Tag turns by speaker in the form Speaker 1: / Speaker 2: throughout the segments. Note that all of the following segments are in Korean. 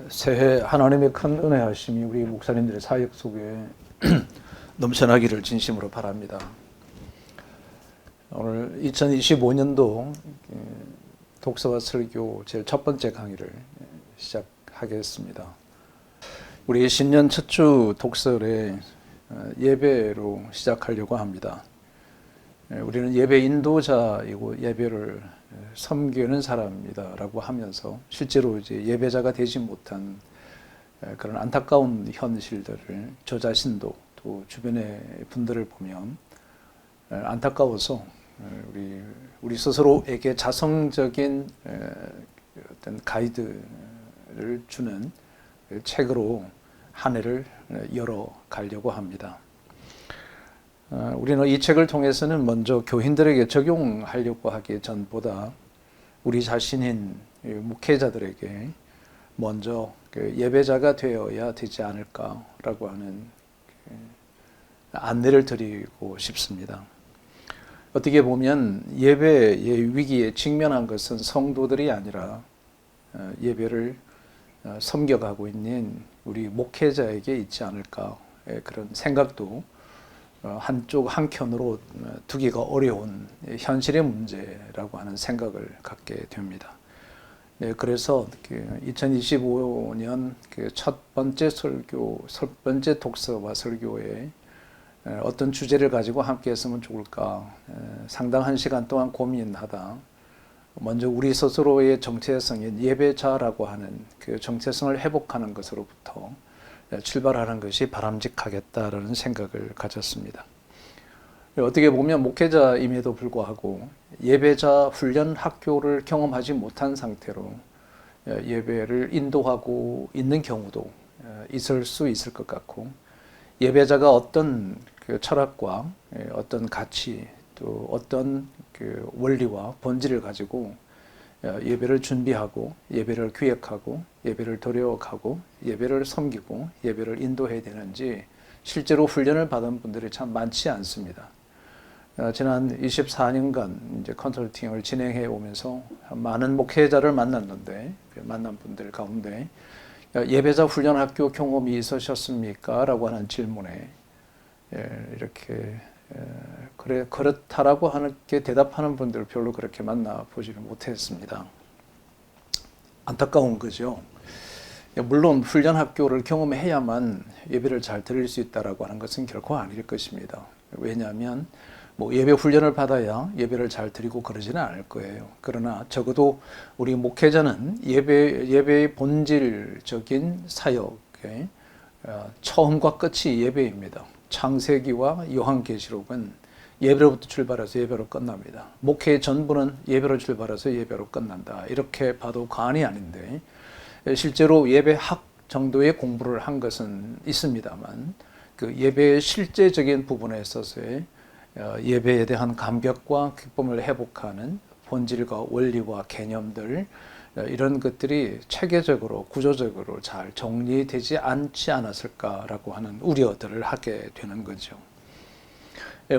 Speaker 1: 새해 하나님의 큰 은혜하심이 우리 목사님들의 사역 속에 넘쳐나기를 진심으로 바랍니다. 오늘 2025년도 독서와 설교 제일 첫 번째 강의를 시작하겠습니다. 우리 신년 첫 주 독설의 예배로 시작하려고 합니다. 우리는 예배 인도자이고 예배를 섬기는 사람이다라고 하면서 실제로 이제 예배자가 되지 못한 그런 안타까운 현실들을 저 자신도 또 주변의 분들을 보면 안타까워서 우리 스스로에게 자성적인 어떤 가이드를 주는 책으로 한 해를 열어가려고 합니다. 우리는 이 책을 통해서는 먼저 교인들에게 적용하려고 하기 전보다 우리 자신인 목회자들에게 먼저 예배자가 되어야 되지 않을까라고 하는 안내를 드리고 싶습니다. 어떻게 보면 예배의 위기에 직면한 것은 성도들이 아니라 예배를 섬겨가고 있는 우리 목회자에게 있지 않을까 그런 생각도 한켠으로 두기가 어려운 현실의 문제라고 하는 생각을 갖게 됩니다. 그래서 2025년 첫 번째 설교, 첫 번째 독서와 설교에 어떤 주제를 가지고 함께 했으면 좋을까 상당한 시간 동안 고민하다 먼저 우리 스스로의 정체성인 예배자라고 하는 그 정체성을 회복하는 것으로부터 출발하는 것이 바람직하겠다라는 생각을 가졌습니다. 어떻게 보면 목회자임에도 불구하고 예배자 훈련 학교를 경험하지 못한 상태로 예배를 인도하고 있는 경우도 있을 수 있을 것 같고 예배자가 어떤 그 철학과 어떤 가치 또 어떤 그 원리와 본질을 가지고 예배를 준비하고 예배를 기획하고 예배를 드려가고 예배를 섬기고 예배를 인도해야 되는지 실제로 훈련을 받은 분들이 참 많지 않습니다. 지난 24년간 이제 컨설팅을 진행해 오면서 많은 목회자를 만났는데 만난 분들 가운데 예배자 훈련 학교 경험이 있으셨습니까? 라고 하는 질문에 이렇게 그렇다라고 하는 게 대답하는 분들 별로 그렇게 만나보지를 못했습니다. 안타까운 거죠. 물론 훈련 학교를 경험해야만 예배를 잘 드릴 수 있다라고 하는 것은 결코 아닐 것입니다. 왜냐하면 예배 훈련을 받아야 예배를 잘 드리고 그러지는 않을 거예요. 그러나 적어도 우리 목회자는 예배의 본질적인 사역의 처음과 끝이 예배입니다. 창세기와 요한계시록은 예배로부터 출발해서 예배로 끝납니다. 목회의 전부는 예배로 출발해서 예배로 끝난다. 이렇게 봐도 과언이 아닌데 실제로 예배학 정도의 공부를 한 것은 있습니다만 그 예배의 실제적인 부분에 있어서의 예배에 대한 감격과 기쁨을 회복하는 본질과 원리와 개념들 이런 것들이 체계적으로 구조적으로 잘 정리되지 않지 않았을까라고 하는 우려들을 하게 되는 거죠.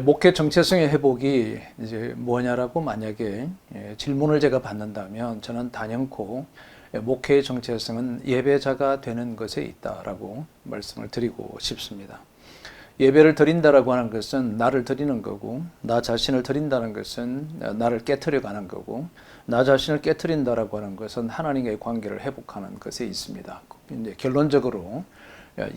Speaker 1: 목회 정체성의 회복이 이제 뭐냐라고 만약에 질문을 제가 받는다면 저는 단연코 목회의 정체성은 예배자가 되는 것에 있다라고 말씀을 드리고 싶습니다. 예배를 드린다라고 하는 것은 나를 드리는 거고 나 자신을 드린다는 것은 나를 깨트려 가는 거고 나 자신을 깨트린다라고 하는 것은 하나님과의 관계를 회복하는 것에 있습니다. 이제 결론적으로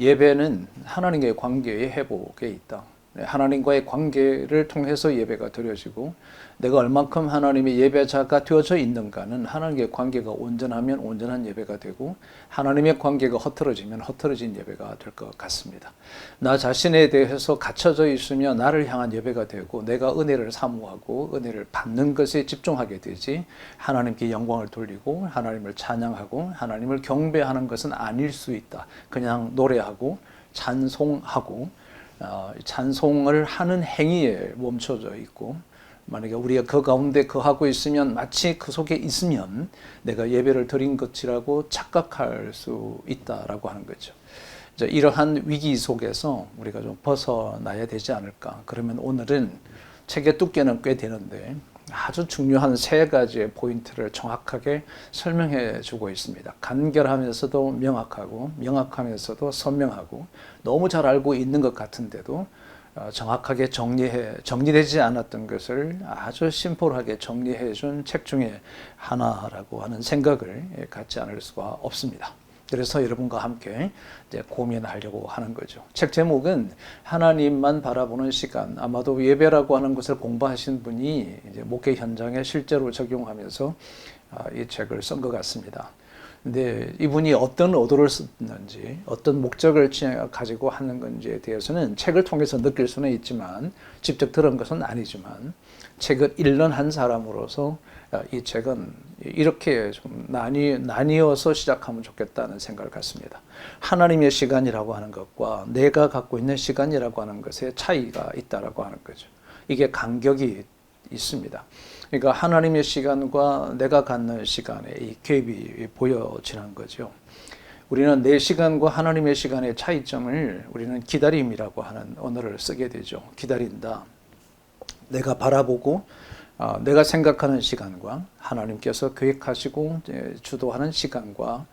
Speaker 1: 예배는 하나님과의 관계의 회복에 있다. 하나님과의 관계를 통해서 예배가 드려지고 내가 얼만큼 하나님의 예배자가 되어져 있는가는 하나님과의 관계가 온전하면 온전한 예배가 되고 하나님의 관계가 허틀어지면 허틀어진 예배가 될 것 같습니다. 나 자신에 대해서 갇혀져 있으며 나를 향한 예배가 되고 내가 은혜를 사모하고 은혜를 받는 것에 집중하게 되지 하나님께 영광을 돌리고 하나님을 찬양하고 하나님을 경배하는 것은 아닐 수 있다. 그냥 노래하고 찬송하고 찬송을 하는 행위에 멈춰져 있고 만약에 우리가 그 가운데 거하고 있으면 마치 그 속에 있으면 내가 예배를 드린 것이라고 착각할 수 있다라고 하는 거죠. 이러한 위기 속에서 우리가 좀 벗어나야 되지 않을까. 그러면 오늘은 책의 두께는 꽤 되는데 아주 중요한 세 가지의 포인트를 정확하게 설명해 주고 있습니다. 간결하면서도 명확하고 명확하면서도 선명하고 너무 잘 알고 있는 것 같은데도 정확하게 정리되지 않았던 것을 아주 심플하게 정리해 준 책 중에 하나라고 하는 생각을 갖지 않을 수가 없습니다. 그래서 여러분과 함께 이제 고민하려고 하는 거죠. 책 제목은 하나님만 바라보는 시간. 아마도 예배라고 하는 것을 공부하신 분이 이제 목회 현장에 실제로 적용하면서 이 책을 쓴 것 같습니다. 근데 이분이 어떤 의도를 썼는지, 어떤 목적을 가지고 하는 건지에 대해서는 책을 통해서 느낄 수는 있지만, 직접 들은 것은 아니지만, 책을 읽는 한 사람으로서 이 책은 이렇게 좀 나뉘어서 시작하면 좋겠다는 생각을 갖습니다. 하나님의 시간이라고 하는 것과 내가 갖고 있는 시간이라고 하는 것에 차이가 있다라고 하는 거죠. 이게 간격이 있습니다. 그러니까 하나님의 시간과 내가 갖는 시간의 이 갭이 보여지는 거죠. 우리는 내 시간과 하나님의 시간의 차이점을 우리는 기다림이라고 하는 언어를 쓰게 되죠. 기다린다. 내가 바라보고 내가 생각하는 시간과 하나님께서 계획하시고 주도하는 시간과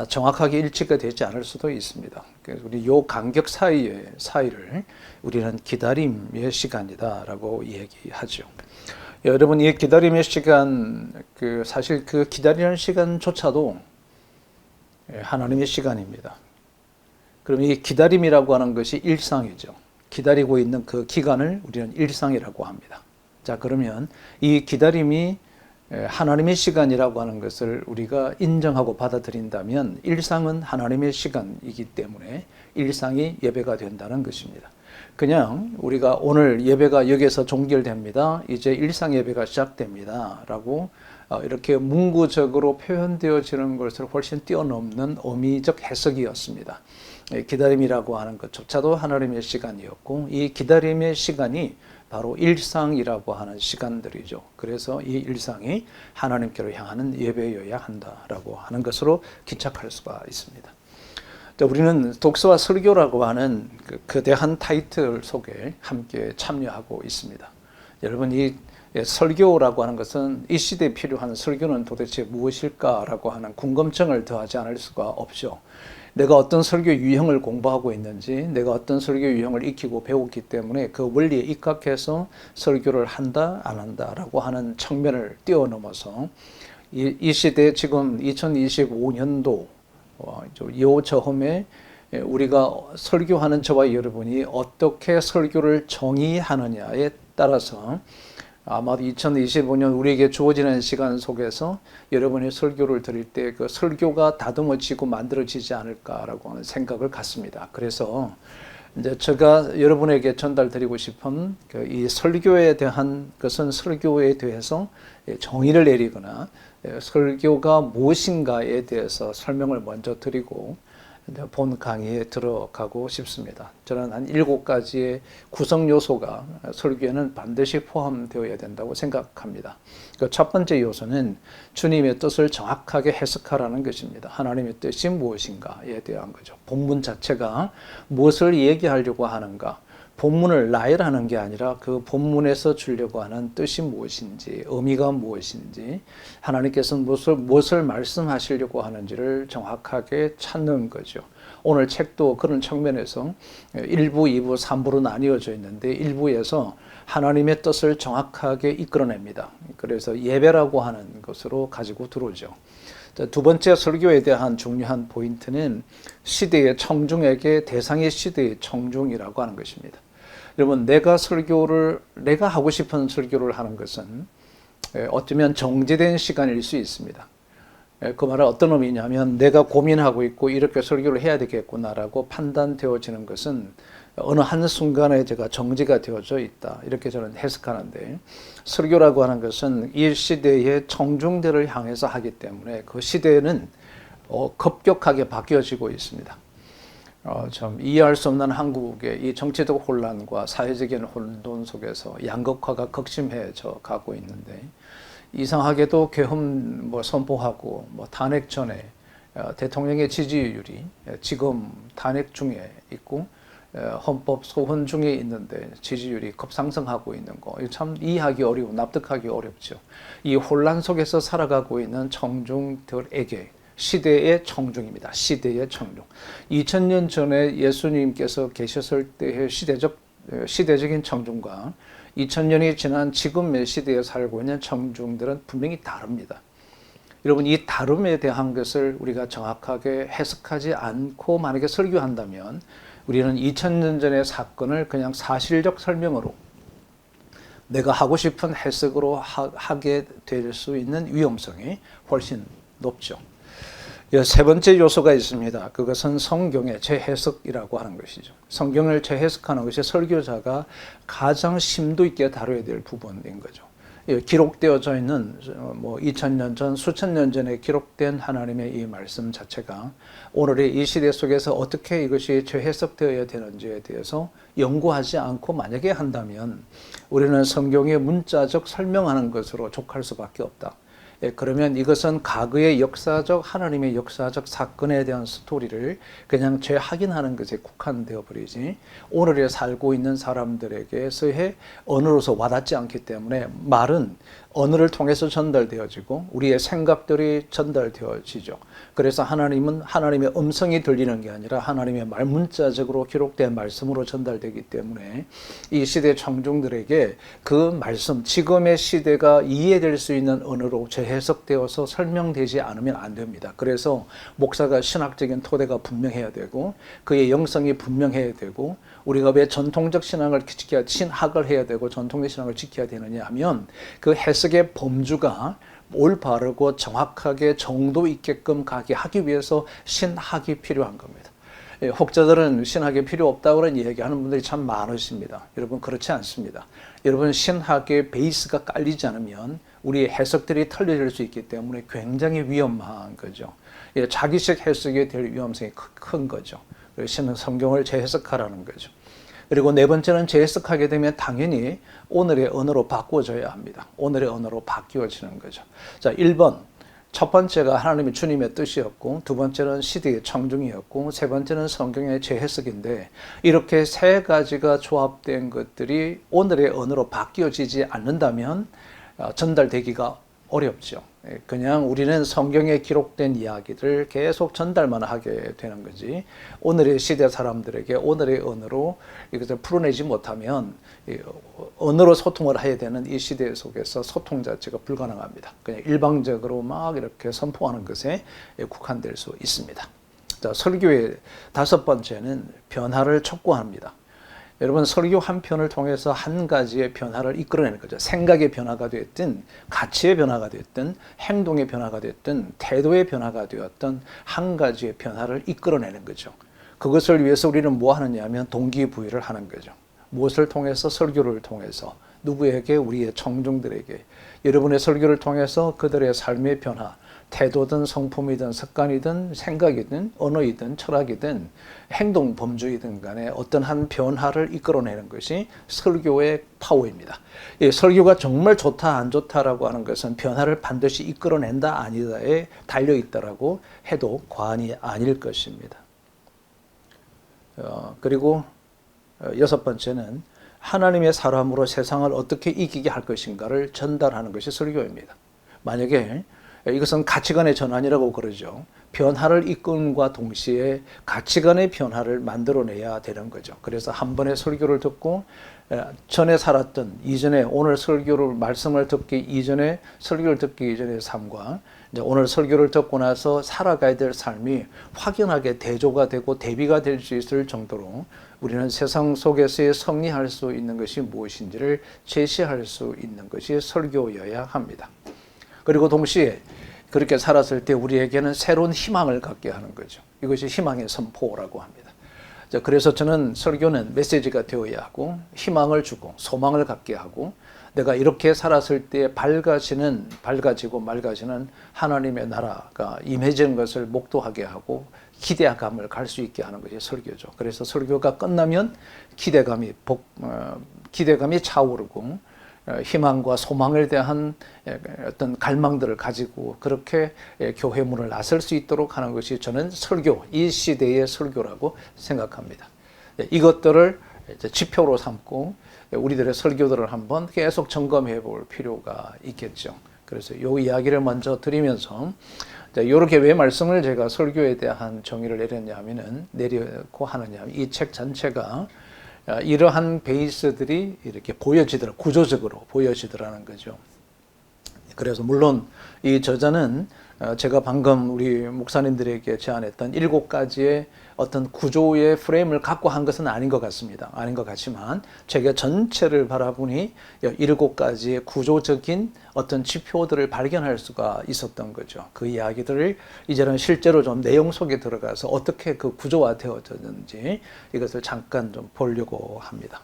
Speaker 1: 정확하게 일치가 되지 않을 수도 있습니다. 그래서 우리 요 간격 사이를 우리는 기다림의 시간이다라고 얘기하죠. 여러분, 이 기다림의 시간, 사실 그 기다리는 시간조차도 하나님의 시간입니다. 그럼 이 기다림이라고 하는 것이 일상이죠. 기다리고 있는 그 기간을 우리는 일상이라고 합니다. 자, 그러면 이 기다림이 하나님의 시간이라고 하는 것을 우리가 인정하고 받아들인다면 일상은 하나님의 시간이기 때문에 일상이 예배가 된다는 것입니다. 그냥 우리가 오늘 예배가 여기서 종결됩니다. 이제 일상 예배가 시작됩니다. 라고 이렇게 문구적으로 표현되어지는 것을 훨씬 뛰어넘는 의미적 해석이었습니다. 기다림이라고 하는 것조차도 하나님의 시간이었고 이 기다림의 시간이 바로 일상이라고 하는 시간들이죠. 그래서 이 일상이 하나님께로 향하는 예배여야 한다라고 하는 것으로 기착할 수가 있습니다. 우리는 독서와 설교라고 하는 그 거대한 타이틀 속에 함께 참여하고 있습니다. 여러분, 이 설교라고 하는 것은 이 시대에 필요한 설교는 도대체 무엇일까라고 하는 궁금증을 더하지 않을 수가 없죠. 내가 어떤 설교 유형을 공부하고 있는지, 내가 어떤 설교 유형을 익히고 배웠기 때문에 그 원리에 입각해서 설교를 한다, 안 한다라고 하는 측면을 뛰어넘어서 이 시대 지금 2025년도 요 처음에 우리가 설교하는 저와 여러분이 어떻게 설교를 정의하느냐에 따라서 아마도 2025년 우리에게 주어지는 시간 속에서 여러분이 설교를 드릴 때 그 설교가 다듬어지고 만들어지지 않을까라고 하는 생각을 갖습니다. 그래서 이제 제가 여러분에게 전달드리고 싶은 이 설교에 대한 것은 설교에 대해서 정의를 내리거나 설교가 무엇인가에 대해서 설명을 먼저 드리고 본 강의에 들어가고 싶습니다. 저는 한 7가지의 구성 요소가 설교에는 반드시 포함되어야 된다고 생각합니다. 그 첫 번째 요소는 주님의 뜻을 정확하게 해석하라는 것입니다. 하나님의 뜻이 무엇인가에 대한 거죠. 본문 자체가 무엇을 얘기하려고 하는가, 본문을 나열하는 게 아니라 그 본문에서 주려고 하는 뜻이 무엇인지, 의미가 무엇인지, 하나님께서 무엇을 말씀하시려고 하는지를 정확하게 찾는 거죠. 오늘 책도 그런 측면에서 1부, 2부, 3부로 나뉘어져 있는데 1부에서 하나님의 뜻을 정확하게 이끌어냅니다. 그래서 예배라고 하는 것으로 가지고 들어오죠. 두 번째 설교에 대한 중요한 포인트는 시대의 청중에게 대상의 시대의 청중이라고 하는 것입니다. 여러분, 내가 하고 싶은 설교를 하는 것은 어쩌면 정제된 시간일 수 있습니다. 그 말은 어떤 의미냐면 내가 고민하고 있고 이렇게 설교를 해야 되겠구나라고 판단되어지는 것은 어느 한순간에 제가 정지가 되어져 있다. 이렇게 저는 해석하는데 설교라고 하는 것은 이 시대의 청중들을 향해서 하기 때문에 그 시대는 급격하게 바뀌어지고 있습니다. 좀 이해할 수 없는 한국의 이 정치적 혼란과 사회적인 혼돈 속에서 양극화가 극심해져 가고 있는데 이상하게도 계엄 선포하고 탄핵 전에 대통령의 지지율이 지금 탄핵 중에 있고 헌법 소원 중에 있는데 지지율이 급상승하고 있는 거, 참 이해하기 어려워, 납득하기 어렵죠. 이 혼란 속에서 살아가고 있는 청중들에게 시대의 청중입니다. 시대의 청중. 2000년 전에 예수님께서 계셨을 때의 시대적인 청중과 2000년이 지난 지금의 시대에 살고 있는 청중들은 분명히 다릅니다. 여러분, 이 다름에 대한 것을 우리가 정확하게 해석하지 않고 만약에 설교한다면 우리는 2000년 전의 사건을 그냥 사실적 설명으로 내가 하고 싶은 해석으로 하게 될 수 있는 위험성이 훨씬 높죠. 세 번째 요소가 있습니다. 그것은 성경의 재해석이라고 하는 것이죠. 성경을 재해석하는 것이 설교자가 가장 심도 있게 다뤄야 될 부분인 거죠. 기록되어져 있는 2000년 전, 수천 년 전에 기록된 하나님의 이 말씀 자체가 오늘의 이 시대 속에서 어떻게 이것이 재해석되어야 되는지에 대해서 연구하지 않고 만약에 한다면 우리는 성경의 문자적 설명하는 것으로 족할 수밖에 없다. 그러면 이것은 과거의 하나님의 역사적 사건에 대한 스토리를 그냥 재확인하는 것에 국한되어 버리지, 오늘에 살고 있는 사람들에게서의 언어로서 와닿지 않기 때문에 말은 언어를 통해서 전달되어지고 우리의 생각들이 전달되어지죠. 그래서 하나님은 하나님의 음성이 들리는 게 아니라 하나님의 말 문자적으로 기록된 말씀으로 전달되기 때문에 이 시대 청중들에게 그 말씀, 지금의 시대가 이해될 수 있는 언어로 재해석되어서 설명되지 않으면 안 됩니다. 그래서 목사가 신학적인 토대가 분명해야 되고 그의 영성이 분명해야 되고, 우리가 왜 전통적 신앙을 지켜야, 신학을 해야 되고 전통적 신앙을 지켜야 되느냐 하면 그 해석의 범주가 올바르고 정확하게 정도 있게끔 가게 하기 위해서 신학이 필요한 겁니다. 혹자들은 신학이 필요 없다고 그런 얘기하는 분들이 참 많으십니다. 여러분, 그렇지 않습니다. 여러분, 신학의 베이스가 깔리지 않으면 우리의 해석들이 틀려질 수 있기 때문에 굉장히 위험한 거죠. 자기식 해석이 될 위험성이 큰 거죠. 신은 성경을 재해석하라는 거죠. 그리고 네 번째는 재해석하게 되면 당연히 오늘의 언어로 바꿔줘야 합니다. 오늘의 언어로 바뀌어지는 거죠. 자, 1번. 첫 번째가 하나님의 주님의 뜻이었고, 두 번째는 시대의 청중이었고, 세 번째는 성경의 재해석인데, 이렇게 세 가지가 조합된 것들이 오늘의 언어로 바뀌어지지 않는다면 전달되기가 어렵죠. 그냥 우리는 성경에 기록된 이야기를 계속 전달만 하게 되는 거지, 오늘의 시대 사람들에게 오늘의 언어로 이것을 풀어내지 못하면 언어로 소통을 해야 되는 이 시대 속에서 소통 자체가 불가능합니다. 그냥 일방적으로 막 이렇게 선포하는 것에 국한될 수 있습니다. 자, 설교의 다섯 번째는 변화를 촉구합니다. 여러분, 설교 한 편을 통해서 한 가지의 변화를 이끌어내는 거죠. 생각의 변화가 됐든, 가치의 변화가 됐든, 행동의 변화가 됐든, 태도의 변화가 되었든 한 가지의 변화를 이끌어내는 거죠. 그것을 위해서 우리는 뭐 하느냐 하면 동기부여를 하는 거죠. 무엇을 통해서? 설교를 통해서. 누구에게? 우리의 청중들에게. 여러분의 설교를 통해서 그들의 삶의 변화, 태도든 성품이든 습관이든 생각이든 언어이든 철학이든 행동 범주이든 간에 어떤 한 변화를 이끌어내는 것이 설교의 파워입니다. 설교가 정말 좋다 안 좋다라고 하는 것은 변화를 반드시 이끌어낸다 아니다에 달려있다라고 해도 과언이 아닐 것입니다. 그리고 여섯 번째는 하나님의 사람으로 세상을 어떻게 이기게 할 것인가를 전달하는 것이 설교입니다. 만약에 이것은 가치관의 전환이라고 그러죠. 변화를 이끌음과 동시에 가치관의 변화를 만들어내야 되는 거죠. 그래서 한 번의 설교를 듣고 전에 살았던 이전에 오늘 설교를 말씀을 듣기 이전에 설교를 듣기 이전의 삶과 이제 오늘 설교를 듣고 나서 살아가야 될 삶이 확연하게 대조가 되고 대비가 될 수 있을 정도로 우리는 세상 속에서의 승리할 수 있는 것이 무엇인지를 제시할 수 있는 것이 설교여야 합니다. 그리고 동시에 그렇게 살았을 때 우리에게는 새로운 희망을 갖게 하는 거죠. 이것이 희망의 선포라고 합니다. 자, 그래서 저는 설교는 메시지가 되어야 하고 희망을 주고 소망을 갖게 하고 내가 이렇게 살았을 때 밝아지고 맑아지는 하나님의 나라가 임해지는 것을 목도하게 하고 기대감을 갈 수 있게 하는 것이 설교죠. 그래서 설교가 끝나면 기대감이 차오르고 희망과 소망에 대한 어떤 갈망들을 가지고 그렇게 교회 문을 나설 수 있도록 하는 것이 저는 설교, 이 시대의 설교라고 생각합니다. 이것들을 이제 지표로 삼고 우리들의 설교들을 한번 계속 점검해 볼 필요가 있겠죠. 그래서 이 이야기를 먼저 드리면서 이렇게 왜 말씀을 제가 설교에 대한 정의를 내려고 하느냐, 이 책 전체가 이러한 베이스들이 이렇게 구조적으로 보여지더라는 거죠. 그래서 물론 이 저자는 제가 방금 우리 목사님들에게 제안했던 7가지의 어떤 구조의 프레임을 갖고 한 것은 아닌 것 같습니다. 아닌 것 같지만 제가 전체를 바라보니 7가지의 구조적인 어떤 지표들을 발견할 수가 있었던 거죠. 그 이야기들을 이제는 실제로 좀 내용 속에 들어가서 어떻게 그 구조화되어졌는지 이것을 잠깐 좀 보려고 합니다.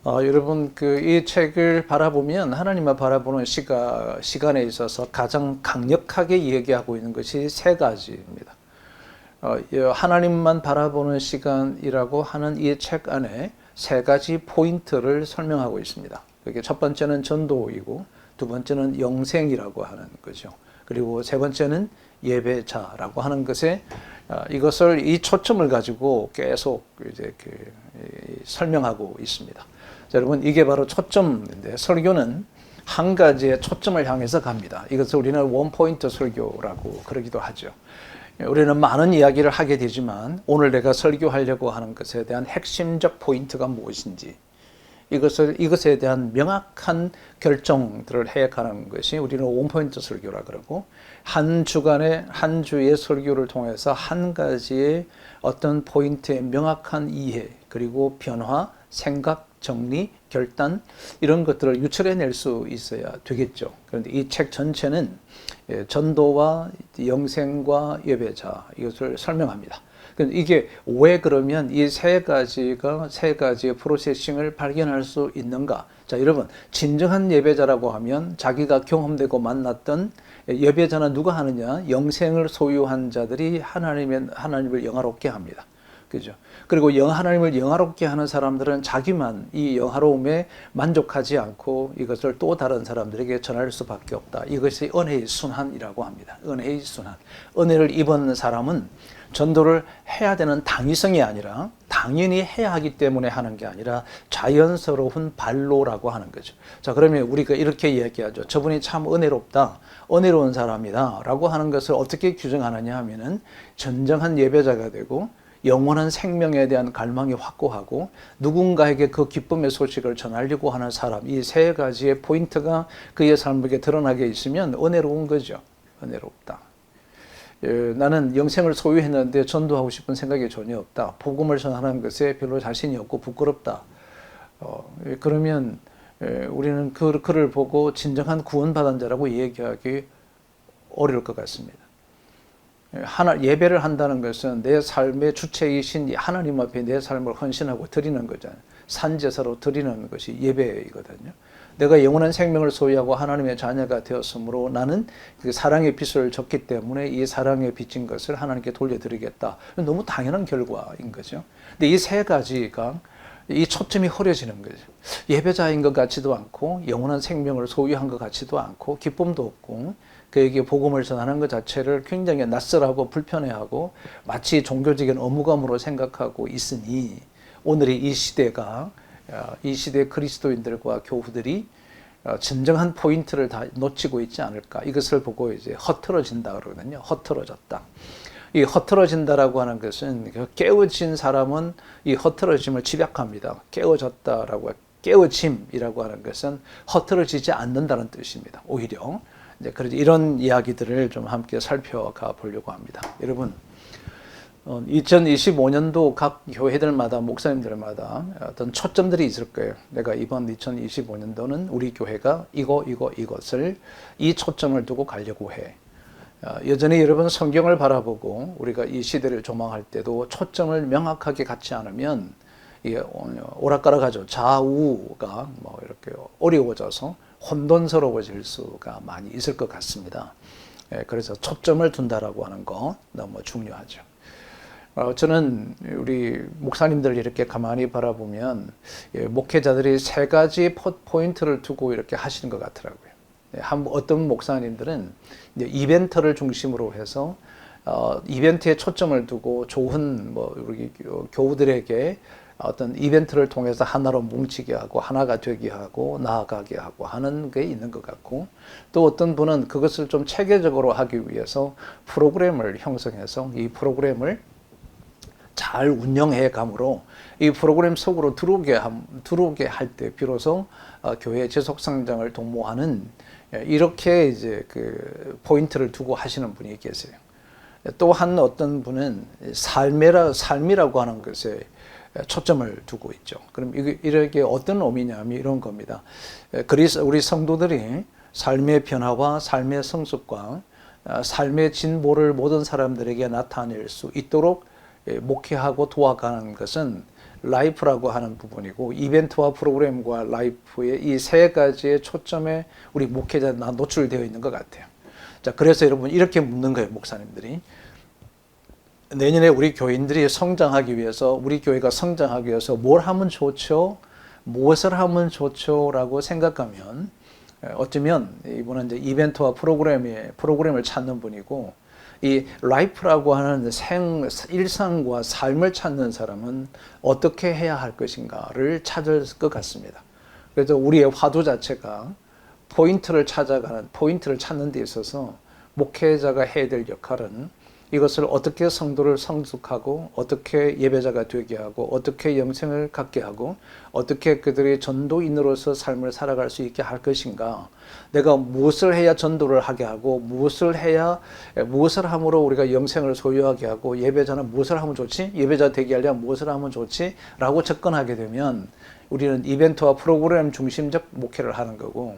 Speaker 1: 여러분 이 책을 바라보면 하나님을 바라보는 시간에 있어서 가장 강력하게 얘기하고 있는 것이 3가지입니다. 하나님만 바라보는 시간이라고 하는 이 책 안에 3가지 포인트를 설명하고 있습니다. 그게 첫 번째는 전도이고, 두 번째는 영생이라고 하는 거죠. 그리고 세 번째는 예배자라고 하는 것에 이것을 이 초점을 가지고 계속 이제 설명하고 있습니다. 자, 여러분 이게 바로 초점인데 설교는 한 가지의 초점을 향해서 갑니다. 이것을 우리는 원포인트 설교라고 그러기도 하죠. 우리는 많은 이야기를 하게 되지만 오늘 내가 설교하려고 하는 것에 대한 핵심적 포인트가 무엇인지 이것에 대한 명확한 결정들을 해가는 것이 우리는 원포인트 설교라 그러고, 한 주간의 한 주의 설교를 통해서 한 가지의 어떤 포인트의 명확한 이해, 그리고 변화, 생각, 정리, 결단 이런 것들을 유출해낼 수 있어야 되겠죠. 그런데 이 책 전체는 전도와 영생과 예배자 이것을 설명합니다. 이게 왜 그러면 이 3가지의 프로세싱을 발견할 수 있는가? 자, 여러분 진정한 예배자라고 하면 자기가 경험되고 만났던 예배자는 누가 하느냐? 영생을 소유한 자들이 하나님을 영화롭게 합니다. 그죠? 그리고 하나님을 영화롭게 하는 사람들은 자기만 이 영화로움에 만족하지 않고 이것을 또 다른 사람들에게 전할 수밖에 없다. 이것이 은혜의 순환이라고 합니다. 은혜의 순환. 은혜를 입은 사람은 전도를 해야 되는 당위성이 아니라 당연히 해야 하기 때문에 하는 게 아니라 자연스러운 발로라고 하는 거죠. 자, 그러면 우리가 이렇게 이야기하죠. 저분이 참 은혜롭다, 은혜로운 사람이다 라고 하는 것을 어떻게 규정하느냐 하면은 진정한 예배자가 되고 영원한 생명에 대한 갈망이 확고하고 누군가에게 그 기쁨의 소식을 전하려고 하는 사람, 이 3가지의 포인트가 그의 삶에게 드러나게 있으면 은혜로운 거죠. 은혜롭다. 나는 영생을 소유했는데 전도하고 싶은 생각이 전혀 없다. 복음을 전하는 것에 별로 자신이 없고 부끄럽다. 그러면 우리는 그를 보고 진정한 구원받은 자라고 얘기하기 어려울 것 같습니다. 예배를 한다는 것은 내 삶의 주체이신 하나님 앞에 내 삶을 헌신하고 드리는 거잖아요. 산제사로 드리는 것이 예배이거든요. 내가 영원한 생명을 소유하고 하나님의 자녀가 되었으므로 나는 그 사랑의 빚을 졌기 때문에 이 사랑의 빚진 것을 하나님께 돌려드리겠다. 너무 당연한 결과인 거죠. 근데 이 3가지가 이 초점이 흐려지는 거죠. 예배자인 것 같지도 않고 영원한 생명을 소유한 것 같지도 않고 기쁨도 없고 그에게 복음을 전하는 것 자체를 굉장히 낯설하고 불편해하고 마치 종교적인 의무감으로 생각하고 있으니 오늘의 이 시대가 이 시대 그리스도인들과 교우들이 진정한 포인트를 다 놓치고 있지 않을까. 이것을 보고 이제 허틀어진다 그러거든요. 허틀어졌다. 이 허틀어진다라고 하는 것은 깨어진 사람은 이 허틀어짐을 집약합니다. 깨어졌다라고 깨어짐이라고 하는 것은 허틀어지지 않는다는 뜻입니다. 오히려 그래서 이런 이야기들을 좀 함께 살펴가 보려고 합니다. 여러분, 2025년도 각 교회들마다 목사님들마다 어떤 초점들이 있을 거예요. 내가 이번 2025년도는 우리 교회가 이것을 이 초점을 두고 가려고 해. 여전히 여러분 성경을 바라보고 우리가 이 시대를 조망할 때도 초점을 명확하게 갖지 않으면 이게 오락가락하죠. 좌우가 뭐 이렇게 어려워져서 혼돈스러워질 수가 많이 있을 것 같습니다. 그래서 초점을 둔다라고 하는 거 너무 중요하죠. 저는 우리 목사님들 이렇게 가만히 바라보면 목회자들이 3가지 포인트를 두고 이렇게 하시는 것 같더라고요. 어떤 목사님들은 이벤트를 중심으로 해서 이벤트에 초점을 두고 좋은 우리 교우들에게 어떤 이벤트를 통해서 하나로 뭉치게 하고 하나가 되게 하고 나아가게 하고 하는 게 있는 것 같고, 또 어떤 분은 그것을 좀 체계적으로 하기 위해서 프로그램을 형성해서 이 프로그램을 잘 운영해 감으로 이 프로그램 속으로 들어오게 할 때 비로소 교회 지속 성장을 도모하는, 이렇게 이제 그 포인트를 두고 하시는 분이 계세요. 또 한 어떤 분은 삶이라고 하는 것에 초점을 두고 있죠. 그럼 이게 어떤 의미냐면 이런 겁니다. 그래서 우리 성도들이 삶의 변화와 삶의 성숙과 삶의 진보를 모든 사람들에게 나타낼 수 있도록 목회하고 도와가는 것은 라이프라고 하는 부분이고, 이벤트와 프로그램과 라이프의 이 세 가지의 초점에 우리 목회자는 노출되어 있는 것 같아요. 자, 그래서 여러분 이렇게 묻는 거예요, 목사님들이. 내년에 우리 교인들이 성장하기 위해서, 우리 교회가 성장하기 위해서 뭘 하면 좋죠? 무엇을 하면 좋죠? 라고 생각하면, 어쩌면 이분은 이제 이벤트와 프로그램을 찾는 분이고, 이 라이프라고 하는 일상과 삶을 찾는 사람은 어떻게 해야 할 것인가를 찾을 것 같습니다. 그래서 우리의 화두 자체가 포인트를 찾는 데 있어서 목회자가 해야 될 역할은 이것을 어떻게 성도를 성숙하고, 어떻게 예배자가 되게 하고, 어떻게 영생을 갖게 하고, 어떻게 그들이 전도인으로서 삶을 살아갈 수 있게 할 것인가, 내가 무엇을 해야 전도를 하게 하고, 무엇을 함으로 우리가 영생을 소유하게 하고, 예배자는 무엇을 하면 좋지? 예배자 되게 하려면 무엇을 하면 좋지? 라고 접근하게 되면 우리는 이벤트와 프로그램 중심적 목회를 하는 거고,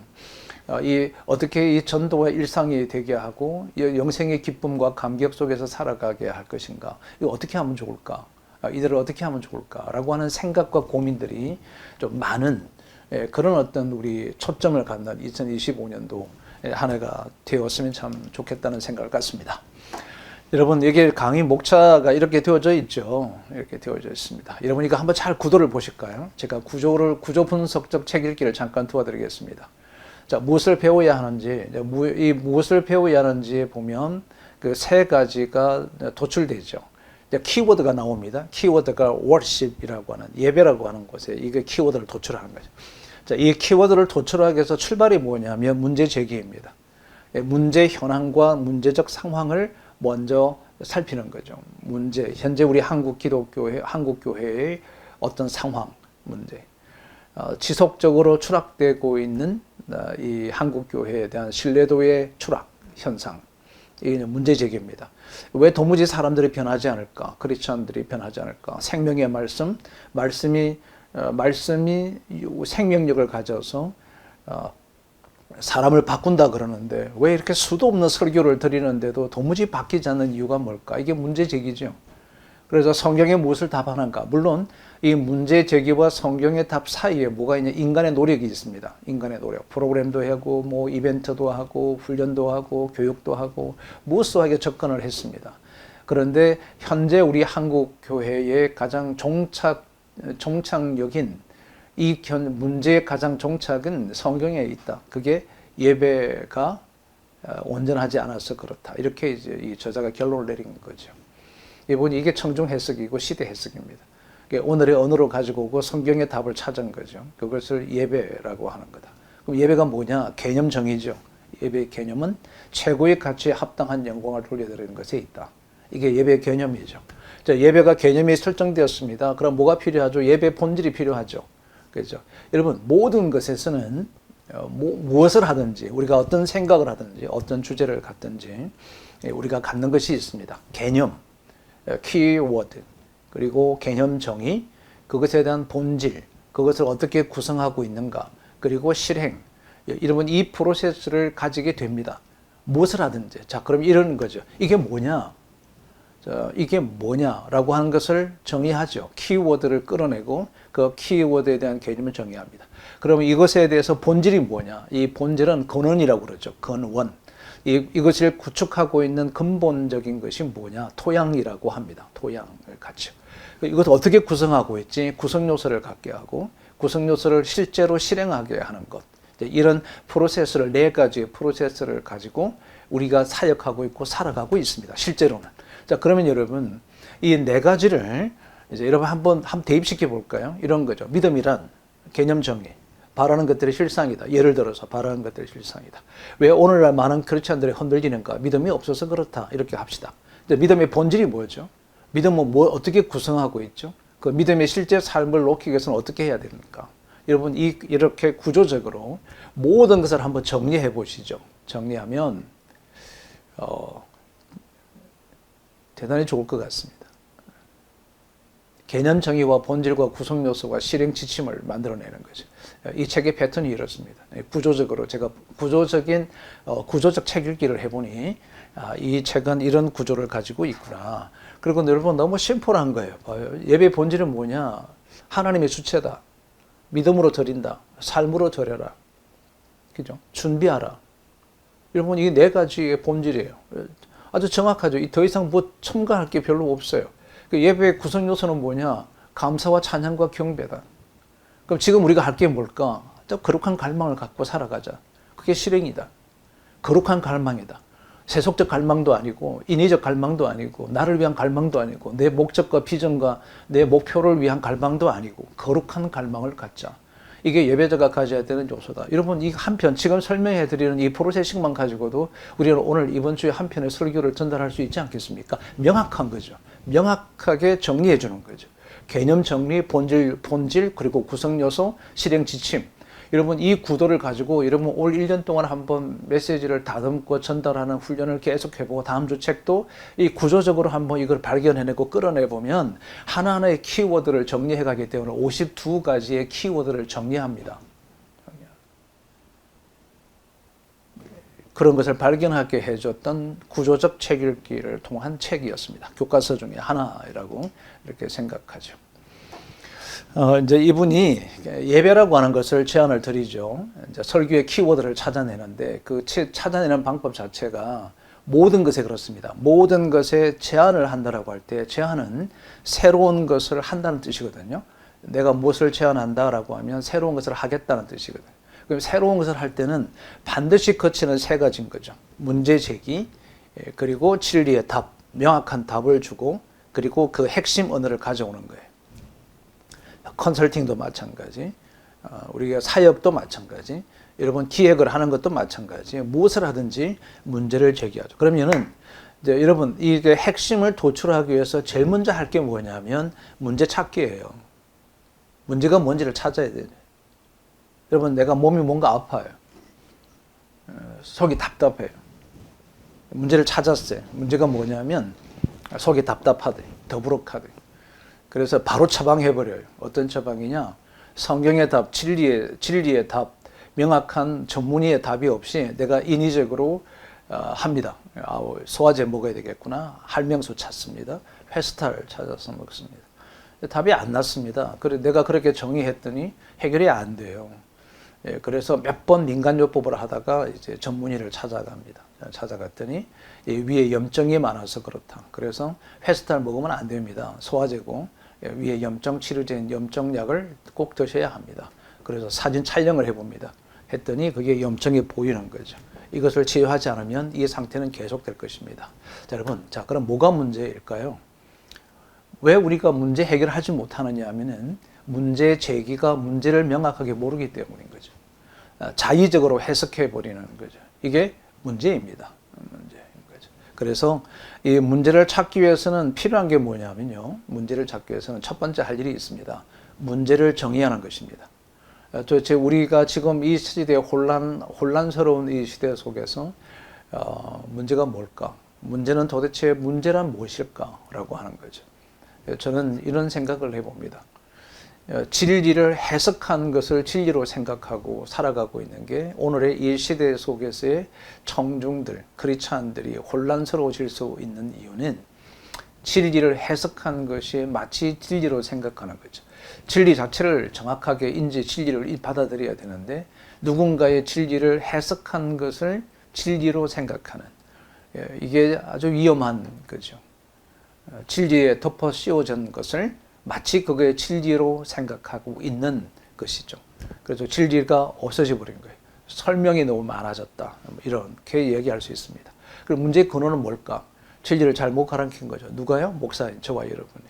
Speaker 1: 어떻게 이 전도와 일상이 되게 하고 영생의 기쁨과 감격 속에서 살아가게 할 것인가, 이거 어떻게 하면 좋을까, 이들을 어떻게 하면 좋을까라고 하는 생각과 고민들이 좀 많은, 그런 어떤 우리 초점을 갖는 2025년도 한 해가 되었으면 참 좋겠다는 생각을 갖습니다. 여러분, 여기 강의 목차가 이렇게 되어져 있죠. 이렇게 되어져 있습니다. 여러분, 이거 한번 잘 구도를 보실까요? 제가 구조 분석적 책 읽기를 잠깐 도와드리겠습니다. 자, 무엇을 배워야 하는지, 이 무엇을 배워야 하는지 보면 그 세 가지가 도출되죠. 키워드가 나옵니다. 키워드가 worship이라고 하는, 예배라고 하는 곳에 이게 키워드를 도출하는 거죠. 자, 이 키워드를 도출하기 위해서 출발이 뭐냐면 문제 제기입니다. 문제 현황과 문제적 상황을 먼저 살피는 거죠. 현재 우리 한국교회의 어떤 상황, 문제. 지속적으로 추락되고 있는 이 한국교회에 대한 신뢰도의 추락 현상, 이게 문제 제기입니다. 왜 도무지 사람들이 변하지 않을까? 크리스천들이 변하지 않을까? 생명의 말씀이 생명력을 가져서 사람을 바꾼다 그러는데 왜 이렇게 수도 없는 설교를 드리는데도 도무지 바뀌지 않는 이유가 뭘까? 이게 문제 제기죠. 그래서 성경에 무엇을 답하는가? 물론 이 문제 제기와 성경의 답 사이에 뭐가 있냐? 인간의 노력이 있습니다. 인간의 노력. 프로그램도 하고, 이벤트도 하고, 훈련도 하고, 교육도 하고, 무수하게 접근을 했습니다. 그런데 현재 우리 한국 교회의 가장 종착역인 이 문제의 가장 종착은 성경에 있다. 그게 예배가 온전하지 않아서 그렇다. 이렇게 이제 이 저자가 결론을 내린 거죠. 이게 청중 해석이고 시대 해석입니다. 오늘의 언어로 가지고 오고 성경의 답을 찾은 거죠. 그것을 예배라고 하는 거다. 그럼 예배가 뭐냐? 개념 정의죠. 예배의 개념은 최고의 가치에 합당한 영광을 돌려드리는 것에 있다. 이게 예배의 개념이죠. 자, 예배가 개념이 설정되었습니다. 그럼 뭐가 필요하죠? 예배 본질이 필요하죠. 그렇죠? 여러분, 모든 것에서는 무엇을 하든지, 우리가 어떤 생각을 하든지, 어떤 주제를 갖든지 우리가 갖는 것이 있습니다. 개념, 키워드, 그리고 개념 정의, 그것에 대한 본질, 그것을 어떻게 구성하고 있는가, 그리고 실행, 이러면 이 프로세스를 가지게 됩니다. 무엇을 하든지. 자, 그럼 이런 거죠. 이게 뭐냐? 이게 뭐냐라고 하는 것을 정의하죠. 키워드를 끌어내고 그 키워드에 대한 개념을 정의합니다. 그러면 이것에 대해서 본질이 뭐냐? 이 본질은 근원이라고 그러죠. 근원. 이것을 구축하고 있는 근본적인 것이 뭐냐? 토양이라고 합니다. 토양을 갖죠. 이것을 어떻게 구성하고 있지? 구성 요소를 갖게 하고 구성 요소를 실제로 실행하게 하는 것. 이런 프로세스를, 네 가지의 프로세스를 가지고 우리가 사역하고 있고 살아가고 있습니다. 실제로는. 자, 그러면 여러분 이 네 가지를 이제 여러분 한번 대입시켜 볼까요? 이런 거죠. 믿음이란 개념 정의. 바라는 것들이 실상이다. 예를 들어서 바라는 것들이 실상이다. 왜 오늘날 많은 크리스천들이 흔들리는가? 믿음이 없어서 그렇다. 이렇게 합시다. 이제 믿음의 본질이 뭐죠? 믿음은 어떻게 구성하고 있죠? 그 믿음의 실제 삶을 놓기 위해서는 어떻게 해야 됩니까? 여러분 이렇게 구조적으로 모든 것을 한번 정리해 보시죠. 정리하면 대단히 좋을 것 같습니다. 개념 정의와 본질과 구성 요소와 실행 지침을 만들어내는 거죠. 이 책의 패턴이 이렇습니다. 구조적으로 제가 구조적 책 읽기를 해보니 이 책은 이런 구조를 가지고 있구나. 그리고 여러분 너무 심플한 거예요. 봐요. 예배의 본질은 뭐냐? 하나님의 주체다. 믿음으로 드린다. 삶으로 드려라. 그죠? 준비하라. 여러분 이게 네 가지의 본질이에요. 아주 정확하죠. 더 이상 뭐 첨가할 게 별로 없어요. 그 예배의 구성 요소는 뭐냐? 감사와 찬양과 경배다. 그럼 지금 우리가 할 게 뭘까? 저 거룩한 갈망을 갖고 살아가자. 그게 실행이다. 거룩한 갈망이다. 세속적 갈망도 아니고 인위적 갈망도 아니고 나를 위한 갈망도 아니고 내 목적과 비전과 내 목표를 위한 갈망도 아니고 거룩한 갈망을 갖자. 이게 예배자가 가져야 되는 요소다. 여러분 이 한편 지금 설명해 드리는 이 프로세싱만 가지고도 우리는 오늘 이번 주에 한 편의 설교를 전달할 수 있지 않겠습니까? 명확한 거죠. 명확하게 정리해 주는 거죠. 개념 정리, 본질 그리고 구성 요소, 실행 지침. 여러분 이 구도를 가지고 여러분 올 1년 동안 한번 메시지를 다듬고 전달하는 훈련을 계속 해보고 다음 주 책도 이 구조적으로 한번 이걸 발견해내고 끌어내보면 하나하나의 키워드를 정리해 가기 때문에 52가지의 키워드를 정리합니다. 그런 것을 발견하게 해줬던 구조적 책 읽기를 통한 책이었습니다. 교과서 중에 하나라고 이렇게 생각하죠. 이제 이분이 예배라고 하는 것을 제안을 드리죠. 이제 설교의 키워드를 찾아내는데 그 찾아내는 방법 자체가 모든 것에 그렇습니다. 모든 것에 제안을 한다라고 할 때 제안은 새로운 것을 한다는 뜻이거든요. 내가 무엇을 제안한다라고 하면 새로운 것을 하겠다는 뜻이거든요. 그럼 새로운 것을 할 때는 반드시 거치는 세 가지인 거죠. 문제 제기, 그리고 진리의 답, 명확한 답을 주고 그리고 그 핵심 언어를 가져오는 거예요. 컨설팅도 마찬가지, 우리가 사역도 마찬가지, 여러분 기획을 하는 것도 마찬가지, 무엇을 하든지 문제를 제기하죠. 그러면은 이제 여러분 이게 핵심을 도출하기 위해서 제일 먼저 할 게 뭐냐면 문제 찾기예요. 문제가 뭔지를 찾아야 돼요. 여러분 내가 몸이 뭔가 아파요. 속이 답답해요. 문제를 찾았어요. 문제가 뭐냐면 속이 답답하대, 더부룩하대. 그래서 바로 처방해버려요. 어떤 처방이냐? 성경의 답, 진리의 답, 명확한 전문의의 답이 없이 내가 인위적으로 합니다. 소화제 먹어야 되겠구나. 할명수 찾습니다. 페스탈 찾아서 먹습니다. 답이 안 났습니다. 그래 내가 그렇게 정의했더니 해결이 안 돼요. 그래서 몇 번 민간요법을 하다가 이제 전문의를 찾아갑니다. 찾아갔더니 위에 염증이 많아서 그렇다. 그래서 페스탈 먹으면 안 됩니다. 소화제고 위에 염증 치료제인 염증약을 꼭 드셔야 합니다. 그래서 사진 촬영을 해봅니다. 했더니 그게 염증이 보이는 거죠. 이것을 치유하지 않으면 이 상태는 계속될 것입니다. 자, 여러분, 자 그럼 뭐가 문제일까요? 왜 우리가 문제 해결하지 못하느냐 하면은 문제 제기가 문제를 명확하게 모르기 때문인 거죠. 자의적으로 해석해 버리는 거죠. 이게 문제입니다. 문제인 거죠. 그래서 이 문제를 찾기 위해서는 필요한 게 뭐냐면요. 문제를 찾기 위해서는 첫 번째 할 일이 있습니다. 문제를 정의하는 것입니다. 도대체 우리가 지금 이 시대의 혼란스러운 이 시대 속에서 문제가 뭘까? 문제는 도대체 문제란 무엇일까라고 하는 거죠. 저는 이런 생각을 해봅니다. 진리를 해석한 것을 진리로 생각하고 살아가고 있는 게 오늘의 이 시대 속에서의 청중들, 크리스찬들이 혼란스러워질 수 있는 이유는 진리를 해석한 것이 마치 진리로 생각하는 거죠. 진리 자체를 정확하게 진리를 받아들여야 되는데 누군가의 진리를 해석한 것을 진리로 생각하는 이게 아주 위험한 거죠. 진리에 덮어 씌워진 것을 마치 그게 진리로 생각하고 있는 것이죠. 그래서 진리가 없어져 버린 거예요. 설명이 너무 많아졌다. 이렇게 얘기할 수 있습니다. 그럼 문제의 근원은 뭘까? 진리를 잘 못 가르친 거죠. 누가요? 목사인 저와 여러분이.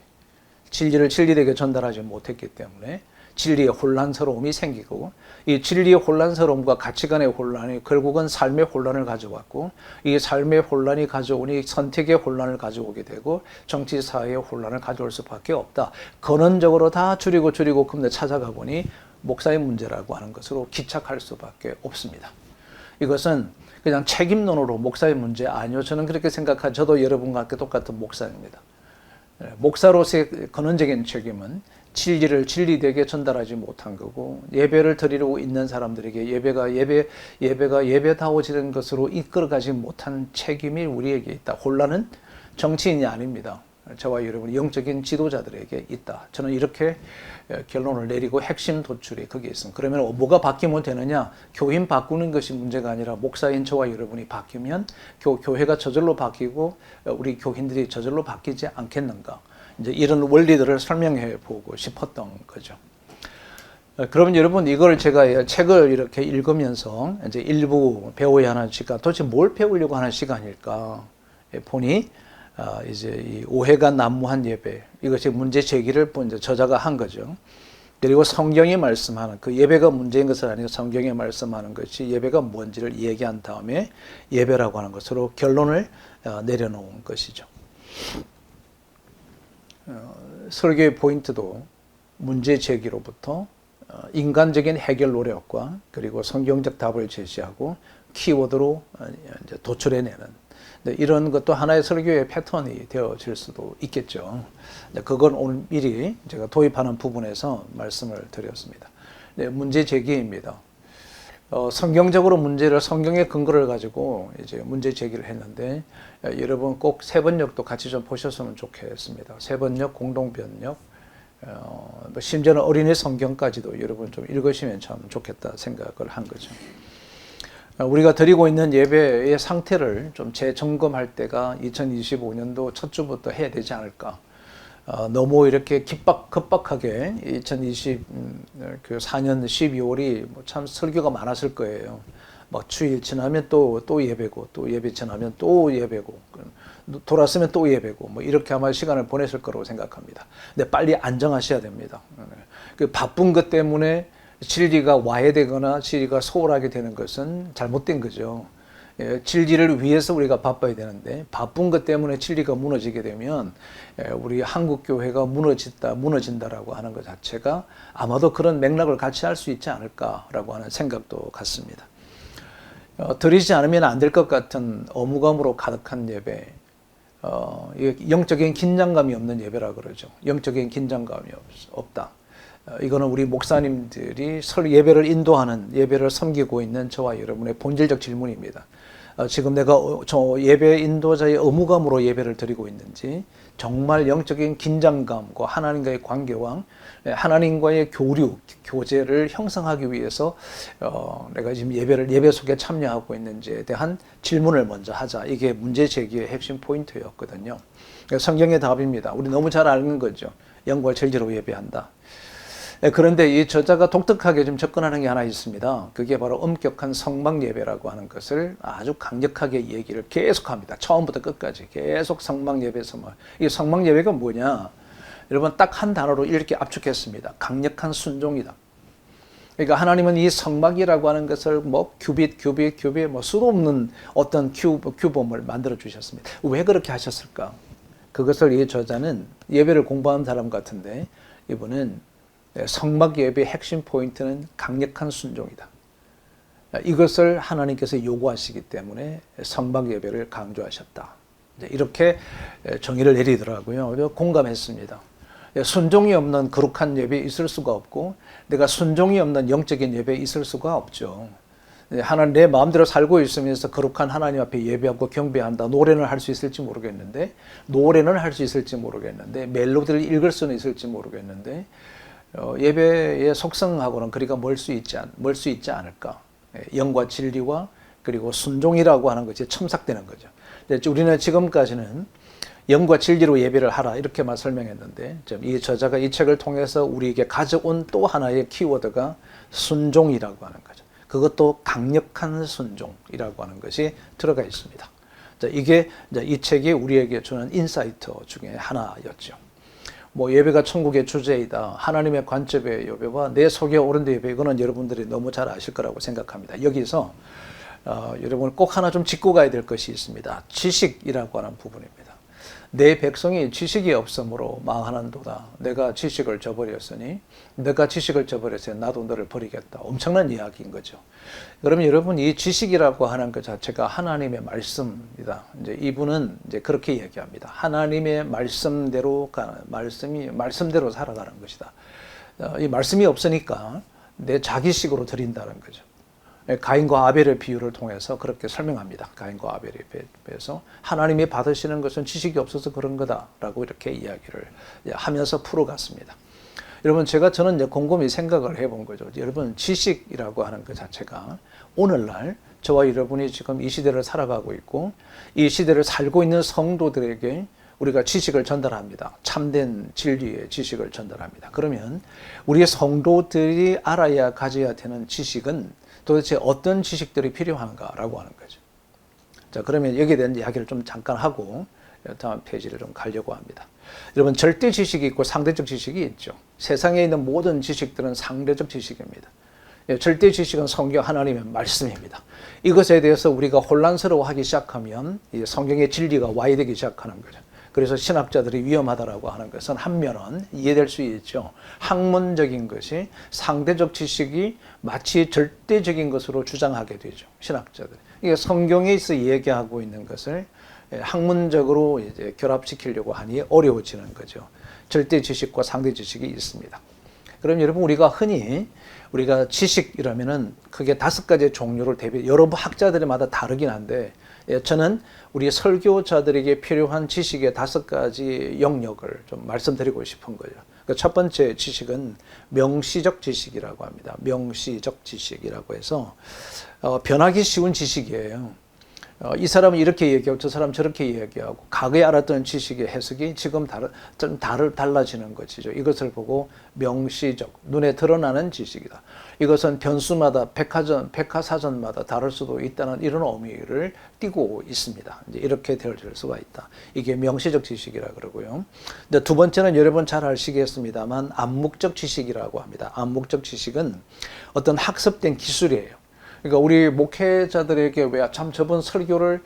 Speaker 1: 진리를 진리되게 전달하지 못했기 때문에 진리의 혼란스러움이 생기고, 이 진리의 혼란스러움과 가치관의 혼란이 결국은 삶의 혼란을 가져왔고, 이 삶의 혼란이 가져오니 선택의 혼란을 가져오게 되고 정치 사회의 혼란을 가져올 수밖에 없다. 근원적으로 다 줄이고 근데 찾아가 보니 목사의 문제라고 하는 것으로 기착할 수밖에 없습니다. 이것은 그냥 책임론으로 목사의 문제 아니요, 저는 그렇게 생각한, 저도 여러분과 함께 똑같은 목사입니다. 목사로서의 근원적인 책임은 진리를 진리되게 전달하지 못한 거고, 예배를 드리고 있는 사람들에게 예배가 예배다워지는 것으로 이끌어가지 못한 책임이 우리에게 있다. 혼란은 정치인이 아닙니다. 저와 여러분 영적인 지도자들에게 있다. 저는 이렇게 결론을 내리고, 핵심 도출이 거기에 있습니다. 그러면 뭐가 바뀌면 되느냐? 교인 바꾸는 것이 문제가 아니라 목사인 저와 여러분이 바뀌면 교회가 저절로 바뀌고 우리 교인들이 저절로 바뀌지 않겠는가? 이제 이런 원리들을 설명해 보고 싶었던 거죠. 그러면 여러분, 이걸 제가 책을 이렇게 읽으면서 이제 일부 배워야 하는 시간, 도대체 뭘 배우려고 하는 시간일까 보니, 이제 이 오해가 난무한 예배, 이것이 문제 제기를 이제 저자가 한 거죠. 그리고 성경이 말씀하는 그 예배가 문제인 것은 아니고 성경이 말씀하는 것이 예배가 뭔지를 얘기한 다음에 예배라고 하는 것으로 결론을 내려놓은 것이죠. 설교의 포인트도 문제 제기로부터 인간적인 해결 노력과 그리고 성경적 답을 제시하고 키워드로 이제 도출해내는, 이런 것도 하나의 설교의 패턴이 되어질 수도 있겠죠. 그건 오늘 미리 제가 도입하는 부분에서 말씀을 드렸습니다. 문제 제기입니다. 성경적으로 문제를, 성경의 근거를 가지고 이제 문제 제기를 했는데, 여러분 꼭 세번역도 같이 좀 보셨으면 좋겠습니다. 세번역, 공동변역, 심지어는 어린이 성경까지도 여러분 좀 읽으시면 참 좋겠다 생각을 한 거죠. 우리가 드리고 있는 예배의 상태를 좀 재점검할 때가 2025년도 첫 주부터 해야 되지 않을까. 너무 이렇게 급박하게 2024년 12월이 참 설교가 많았을 거예요. 막 주일 지나면 또 예배고, 또 예배 지나면 또 예배고, 돌았으면 또 예배고, 뭐 이렇게 아마 시간을 보냈을 거라고 생각합니다. 근데 빨리 안정하셔야 됩니다. 그 바쁜 것 때문에 진리가 와해되거나 진리가 소홀하게 되는 것은 잘못된 거죠. 진리를 위해서 우리가 바빠야 되는데, 바쁜 것 때문에 진리가 무너지게 되면 우리 한국 교회가 무너진다라고 하는 것 자체가 아마도 그런 맥락을 같이 할 수 있지 않을까라고 하는 생각도 같습니다. 드리지 않으면 안 될 것 같은 의무감으로 가득한 예배, 영적인 긴장감이 없는 예배라 그러죠. 영적인 긴장감이 없다. 이거는 우리 목사님들이 예배를 인도하는, 예배를 섬기고 있는 저와 여러분의 본질적 질문입니다. 지금 내가 저 예배 인도자의 의무감으로 예배를 드리고 있는지, 정말 영적인 긴장감과 하나님과의 관계와 하나님과의 교제를 형성하기 위해서 내가 지금 예배 속에 참여하고 있는지에 대한 질문을 먼저 하자. 이게 문제 제기의 핵심 포인트였거든요. 성경의 답입니다. 우리 너무 잘 아는 거죠. 영과 진리로 예배한다. 그런데 이 저자가 독특하게 좀 접근하는 게 하나 있습니다. 그게 바로 엄격한 성막 예배라고 하는 것을 아주 강력하게 얘기를 계속합니다. 처음부터 끝까지 계속 성막 예배에서만. 이 성막 예배가 뭐냐? 여러분 딱 한 단어로 이렇게 압축했습니다. 강력한 순종이다. 그러니까 하나님은 이 성막이라고 하는 것을 뭐 큐빗 뭐 수도 없는 어떤 규범을 만들어 주셨습니다. 왜 그렇게 하셨을까? 그것을 이 저자는 예배를 공부하는 사람 같은데, 이분은 성막 예배의 핵심 포인트는 강력한 순종이다. 이것을 하나님께서 요구하시기 때문에 성막 예배를 강조하셨다. 이렇게 정의를 내리더라고요. 공감했습니다. 순종이 없는 거룩한 예배 있을 수가 없고, 내가 순종이 없는 영적인 예배 있을 수가 없죠. 하나님 내 마음대로 살고 있으면서 거룩한 하나님 앞에 예배하고 경배한다. 노래는 할 수 있을지 모르겠는데, 멜로디를 읽을 수는 있을지 모르겠는데, 예배의 속성하고는 그리가 멀 수 있지 않을까. 영과 진리와 그리고 순종이라고 하는 것이 첨삭되는 거죠. 우리는 지금까지는 영과 진리로 예배를 하라 이렇게만 설명했는데, 이 저자가 이 책을 통해서 우리에게 가져온 또 하나의 키워드가 순종이라고 하는 거죠. 그것도 강력한 순종이라고 하는 것이 들어가 있습니다. 자, 이게 이제 이 책이 우리에게 주는 인사이트 중에 하나였죠. 뭐 예배가 천국의 주제이다. 하나님의 관점의 예배와 내 속에 오른 예배, 이거는 여러분들이 너무 잘 아실 거라고 생각합니다. 여기서 여러분 꼭 하나 좀 짚고 가야 될 것이 있습니다. 지식이라고 하는 부분입니다. 내 백성이 지식이 없으므로 망하는도다. 내가 지식을 저버렸으니 내가 지식을 저버렸으니 나도 너를 버리겠다. 엄청난 이야기인 거죠. 그러면 여러분 이 지식이라고 하는 것 자체가 하나님의 말씀입니다. 이제 이분은 이제 그렇게 얘기합니다. 하나님의 말씀대로 가는 말씀대로 살아가는 것이다. 이 말씀이 없으니까 내 자기식으로 드린다는 거죠. 가인과 아벨의 비유를 통해서 그렇게 설명합니다. 가인과 아벨에 비해서 하나님이 받으시는 것은 지식이 없어서 그런 거다라고 이렇게 이야기를 하면서 풀어갔습니다. 여러분 저는 이제 곰곰이 생각을 해본 거죠. 여러분 지식이라고 하는 것 자체가 오늘날 저와 여러분이 지금 이 시대를 살아가고 있고 이 시대를 살고 있는 성도들에게 우리가 지식을 전달합니다. 참된 진리의 지식을 전달합니다. 그러면 우리의 성도들이 알아야 가져야 되는 지식은 도대체 어떤 지식들이 필요한가라고 하는 거죠. 자, 그러면 여기에 대한 이야기를 좀 잠깐 하고 다음 페이지를 좀 가려고 합니다. 여러분 절대 지식이 있고 상대적 지식이 있죠. 세상에 있는 모든 지식들은 상대적 지식입니다. 절대 지식은 성경 하나님의 말씀입니다. 이것에 대해서 우리가 혼란스러워하기 시작하면 성경의 진리가 와야 되기 시작하는 거죠. 그래서 신학자들이 위험하다라고 하는 것은 한면은 이해될 수 있죠. 학문적인 것이 상대적 지식이 마치 절대적인 것으로 주장하게 되죠. 신학자들. 이게 성경에서 얘기하고 있는 것을 학문적으로 이제 결합시키려고 하니 어려워지는 거죠. 절대 지식과 상대 지식이 있습니다. 그럼 여러분 우리가 지식이라면은 크게 5가지의 종류를 여러 학자들마다 다르긴 한데 저는 우리 설교자들에게 필요한 지식의 5가지 영역을 좀 말씀드리고 싶은 거예요. 첫 번째 지식은 명시적 지식이라고 합니다. 명시적 지식이라고 해서 변하기 쉬운 지식이에요. 이 사람은 이렇게 얘기하고 저 사람은 저렇게 얘기하고 과거에 알았던 지식의 해석이 지금 좀 달라지는 것이죠. 이것을 보고 명시적, 눈에 드러나는 지식이다. 이것은 변수마다 백과사전마다 다를 수도 있다는 이런 의미를 띠고 있습니다. 이제 이렇게 될 수가 있다. 이게 명시적 지식이라 그러고요. 근데 두 번째는 여러분 잘 아시겠습니다만 암묵적 지식이라고 합니다. 암묵적 지식은 어떤 학습된 기술이에요. 그러니까 우리 목회자들에게 왜 참 저분 설교를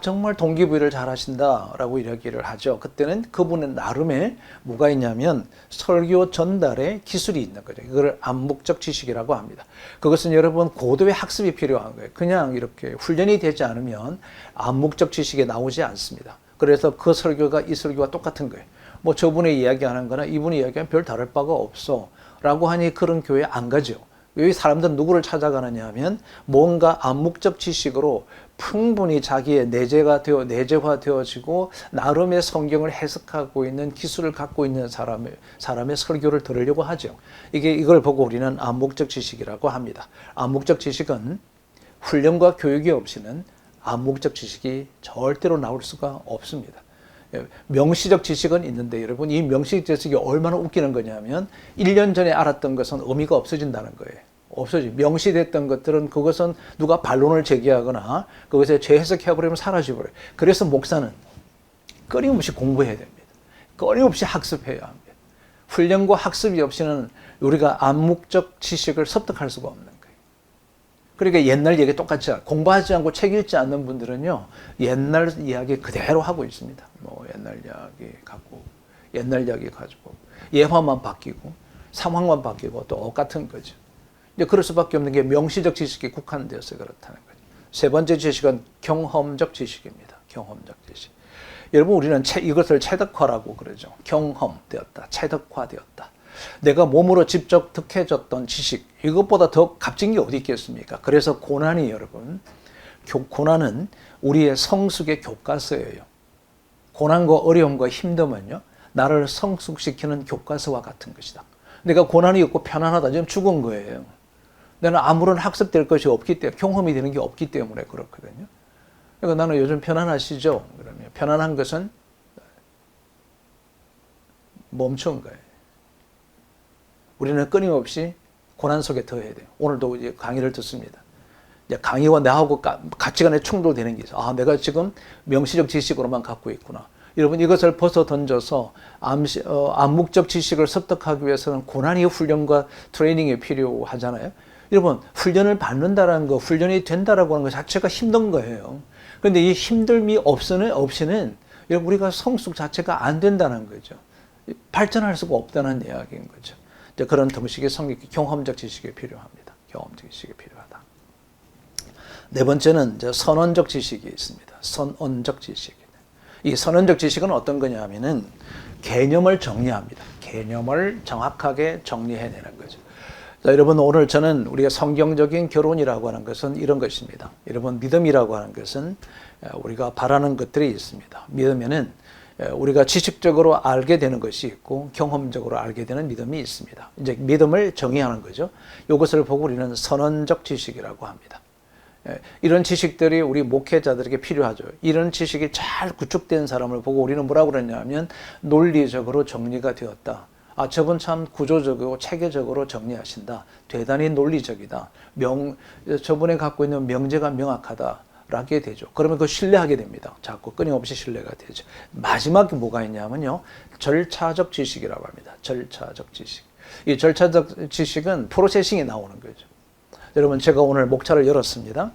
Speaker 1: 정말 동기부여를 잘 하신다라고 이야기를 하죠. 그때는 그분의 나름의 뭐가 있냐면 설교 전달의 기술이 있는 거죠. 이걸 암묵적 지식이라고 합니다. 그것은 여러분 고도의 학습이 필요한 거예요. 그냥 이렇게 훈련이 되지 않으면 암묵적 지식이 나오지 않습니다. 그래서 그 설교가 이 설교와 똑같은 거예요. 뭐 저분이 이야기하는 거나 이분이 이야기하면 별 다를 바가 없어 라고 하니 그런 교회 안 가죠. 왜 사람들은 누구를 찾아가느냐 하면 뭔가 암묵적 지식으로 충분히 자기의 내재화되어지고 나름의 성경을 해석하고 있는 기술을 갖고 있는 사람의 설교를 들으려고 하죠. 이걸 보고 우리는 암묵적 지식이라고 합니다. 암묵적 지식은 훈련과 교육이 없이는 암묵적 지식이 절대로 나올 수가 없습니다. 명시적 지식은 있는데 여러분 이 명시적 지식이 얼마나 웃기는 거냐면 1년 전에 알았던 것은 의미가 없어진다는 거예요. 없어지. 명시됐던 것들은 그것은 누가 반론을 제기하거나 그것에 재해석해버리면 사라져버려요. 그래서 목사는 끊임없이 공부해야 됩니다. 끊임없이 학습해야 합니다. 훈련과 학습이 없이는 우리가 암묵적 지식을 습득할 수가 없는 거예요. 그러니까 옛날 얘기 똑같이 공부하지 않고 책 읽지 않는 분들은요 옛날 이야기 그대로 하고 있습니다. 뭐 옛날 이야기 가지고 예화만 바뀌고 상황만 바뀌고 똑같은 거죠. 이제 그럴 수밖에 없는 게 명시적 지식이 국한되어서 그렇다는 거죠. 세 번째 지식은 경험적 지식입니다. 경험적 지식. 여러분 우리는 이것을 체득화라고 그러죠. 경험되었다. 체득화되었다. 내가 몸으로 직접 득해졌던 지식 이것보다 더 값진 게 어디 있겠습니까? 그래서 고난이 여러분 고난은 우리의 성숙의 교과서예요. 고난과 어려움과 힘듦은요 나를 성숙시키는 교과서와 같은 것이다. 내가 고난이 없고 편안하다 지금 죽은 거예요. 나는 아무런 학습될 것이 없기 때문에 경험이 되는 게 없기 때문에 그렇거든요. 그러니까 나는 요즘 편안하시죠? 그러면 편안한 것은 멈춘 거예요. 우리는 끊임없이 고난 속에 더해야 돼요. 오늘도 이제 강의를 듣습니다. 이제 강의와 나하고 가치관에 충돌되는 게 있어. 아, 내가 지금 명시적 지식으로만 갖고 있구나. 여러분 이것을 벗어 던져서 암묵적 지식을 습득하기 위해서는 고난의 훈련과 트레이닝이 필요하잖아요. 여러분 훈련을 받는다라는 거, 훈련이 된다라고 하는 것 자체가 힘든 거예요. 그런데 이 힘듦이 없이는 여러분 우리가 성숙 자체가 안 된다는 거죠. 발전할 수가 없다는 이야기인 거죠. 이제 그런 등식의 경험적 지식이 필요합니다. 경험적 지식이 필요하다. 네 번째는 이제 선언적 지식이 있습니다. 선언적 지식. 이 선언적 지식은 어떤 거냐면은 개념을 정리합니다. 개념을 정확하게 정리해내는 거죠. 자, 여러분 오늘 저는 우리가 성경적인 결혼이라고 하는 것은 이런 것입니다. 여러분 믿음이라고 하는 것은 우리가 바라는 것들이 있습니다. 믿으면은 우리가 지식적으로 알게 되는 것이 있고 경험적으로 알게 되는 믿음이 있습니다. 이제 믿음을 정의하는 거죠. 이것을 보고 우리는 선언적 지식이라고 합니다. 이런 지식들이 우리 목회자들에게 필요하죠. 이런 지식이 잘 구축된 사람을 보고 우리는 뭐라고 그러냐면 논리적으로 정리가 되었다. 아, 저분 참 구조적이고 체계적으로 정리하신다. 대단히 논리적이다. 저분이 갖고 있는 명제가 명확하다. 라게 되죠. 그러면 그 신뢰하게 됩니다. 자꾸 끊임없이 신뢰가 되죠. 마지막에 뭐가 있냐면요. 절차적 지식이라고 합니다. 절차적 지식. 이 절차적 지식은 프로세싱이 나오는 거죠. 여러분 제가 오늘 목차를 열었습니다.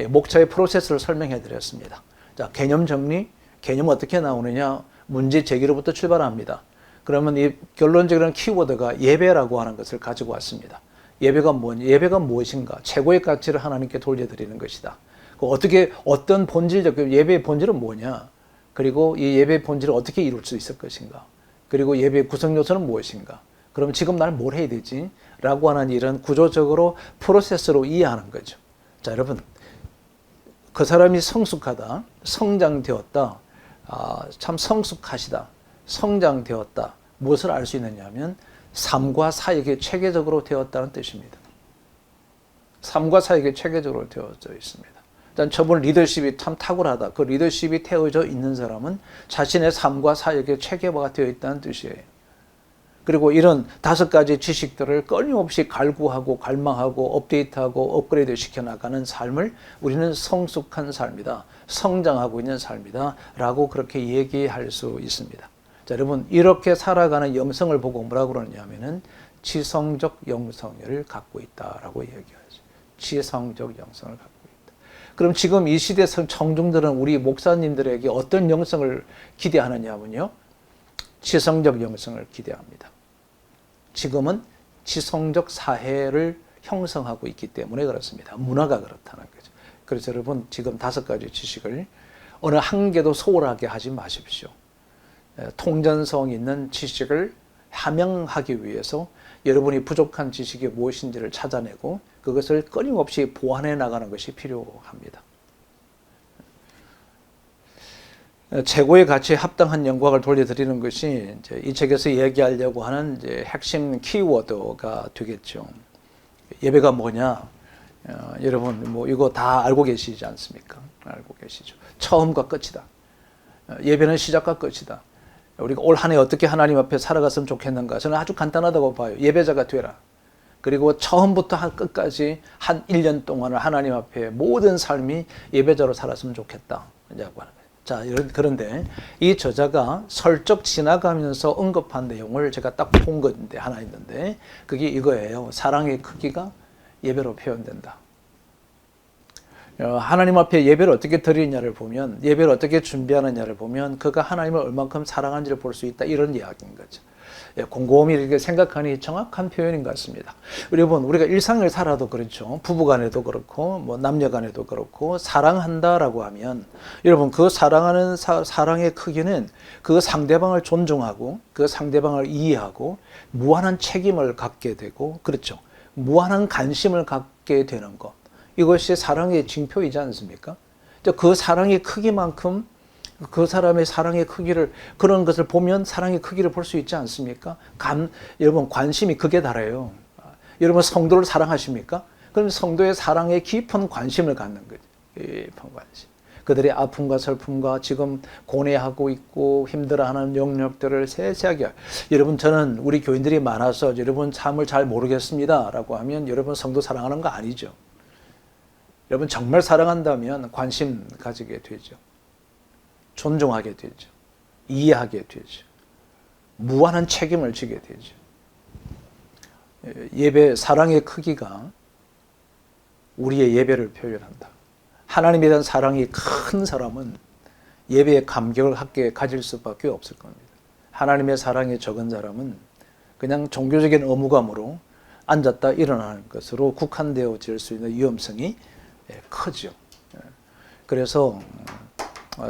Speaker 1: 목차의 프로세스를 설명해 드렸습니다. 자, 개념 정리, 개념 어떻게 나오느냐, 문제 제기로부터 출발합니다. 그러면 이 결론적인 키워드가 예배라고 하는 것을 가지고 왔습니다. 예배가 무엇인가? 최고의 가치를 하나님께 돌려드리는 것이다. 어떤 본질적, 예배의 본질은 뭐냐? 그리고 이 예배의 본질을 어떻게 이룰 수 있을 것인가? 그리고 예배의 구성 요소는 무엇인가? 그럼 지금 나는 뭘 해야 되지? 라고 하는 이런 구조적으로 프로세스로 이해하는 거죠. 자, 여러분. 그 사람이 성숙하다, 성장되었다, 참 성숙하시다, 성장되었다. 무엇을 알 수 있느냐 하면 삶과 사역에 체계적으로 되었다는 뜻입니다. 삶과 사역에 체계적으로 되어져 있습니다. 일단 저분 리더십이 참 탁월하다. 그 리더십이 태워져 있는 사람은 자신의 삶과 사역에 체계화가 되어 있다는 뜻이에요. 그리고 이런 5가지 지식들을 끊임없이 갈구하고 갈망하고 업데이트하고 업그레이드 시켜나가는 삶을 우리는 성숙한 삶이다. 성장하고 있는 삶이다. 라고 그렇게 얘기할 수 있습니다. 자, 여러분 이렇게 살아가는 영성을 보고 뭐라고 그러냐면은 지성적 영성을 갖고 있다라고 얘기하죠. 지성적 영성을 갖고 있다. 그럼 지금 이 시대 청중들은 우리 목사님들에게 어떤 영성을 기대하느냐면요. 지성적 영성을 기대합니다. 지금은 지성적 사회를 형성하고 있기 때문에 그렇습니다. 문화가 그렇다는 거죠. 그래서 여러분 지금 5가지 지식을 어느 한 개도 소홀하게 하지 마십시오. 통전성 있는 지식을 함양하기 위해서 여러분이 부족한 지식이 무엇인지를 찾아내고 그것을 끊임없이 보완해 나가는 것이 필요합니다. 최고의 가치에 합당한 영광을 돌려드리는 것이 이제 이 책에서 얘기하려고 하는 이제 핵심 키워드가 되겠죠. 예배가 뭐냐? 여러분 뭐 이거 다 알고 계시지 않습니까? 알고 계시죠. 처음과 끝이다. 예배는 시작과 끝이다. 우리가 올 한 해 어떻게 하나님 앞에 살아갔으면 좋겠는가? 저는 아주 간단하다고 봐요. 예배자가 되라. 그리고 처음부터 끝까지 한 1년 동안을 하나님 앞에 모든 삶이 예배자로 살았으면 좋겠다. 라고 하는 거예요. 자, 그런데 이 저자가 슬쩍 지나가면서 언급한 내용을 제가 딱 본 건데 하나 있는데 그게 이거예요. 사랑의 크기가 예배로 표현된다. 하나님 앞에 예배를 어떻게 드리느냐를 보면, 예배를 어떻게 준비하느냐를 보면 그가 하나님을 얼만큼 사랑하는지를 볼 수 있다. 이런 이야기인 거죠. 곰곰이 이렇게 생각하니 정확한 표현인 것 같습니다. 여러분, 우리가 일상을 살아도 그렇죠. 부부간에도 그렇고, 뭐 남녀간에도 그렇고, 사랑한다라고 하면, 여러분, 그 사랑하는 사랑의 크기는 그 상대방을 존중하고, 그 상대방을 이해하고, 무한한 책임을 갖게 되고, 그렇죠. 무한한 관심을 갖게 되는 것. 이것이 사랑의 징표이지 않습니까? 그 사랑의 크기만큼 그 사람의 사랑의 크기를, 그런 것을 보면 사랑의 크기를 볼 수 있지 않습니까? 여러분, 관심이 극에 달해요. 여러분, 성도를 사랑하십니까? 그럼 성도의 사랑에 깊은 관심을 갖는 거죠. 깊은 관심. 그들의 아픔과 슬픔과 지금 고뇌하고 있고 힘들어하는 영역들을 세세하게. 여러분, 저는 우리 교인들이 많아서 여러분 삶을 잘 모르겠습니다 라고 하면 여러분 성도 사랑하는 거 아니죠. 여러분 정말 사랑한다면 관심 가지게 되죠. 존중하게 되죠. 이해하게 되죠. 무한한 책임을 지게 되죠. 예배 사랑의 크기가 우리의 예배를 표현한다. 하나님에 대한 사랑이 큰 사람은 예배에 감격을 함께 가질 수밖에 없을 겁니다. 하나님의 사랑이 적은 사람은 그냥 종교적인 의무감으로 앉았다 일어나는 것으로 국한되어질 수 있는 위험성이 크죠. 그래서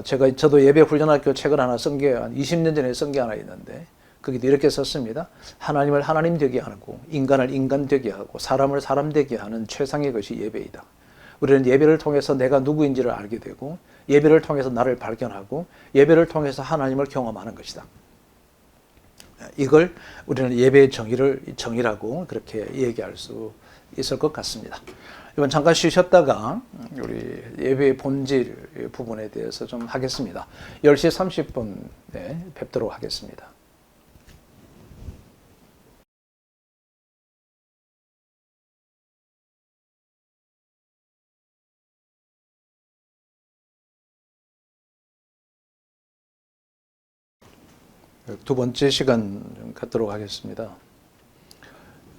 Speaker 1: 저도 예배 훈련학교 책을 하나 쓴 게 한 20년 전에 쓴 게 하나 있는데 거기도 이렇게 썼습니다. 하나님을 하나님 되게 하고 인간을 인간 되게 하고 사람을 사람 되게 하는 최상의 것이 예배이다. 우리는 예배를 통해서 내가 누구인지를 알게 되고 예배를 통해서 나를 발견하고 예배를 통해서 하나님을 경험하는 것이다. 이걸 우리는 예배의 정의라고 그렇게 얘기할 수 있을 것 같습니다. 이번 잠깐 쉬셨다가 우리 예배의 본질 부분에 대해서 좀 하겠습니다. 10시 30분에 뵙도록 하겠습니다. 두 번째 시간 좀 갖도록 하겠습니다.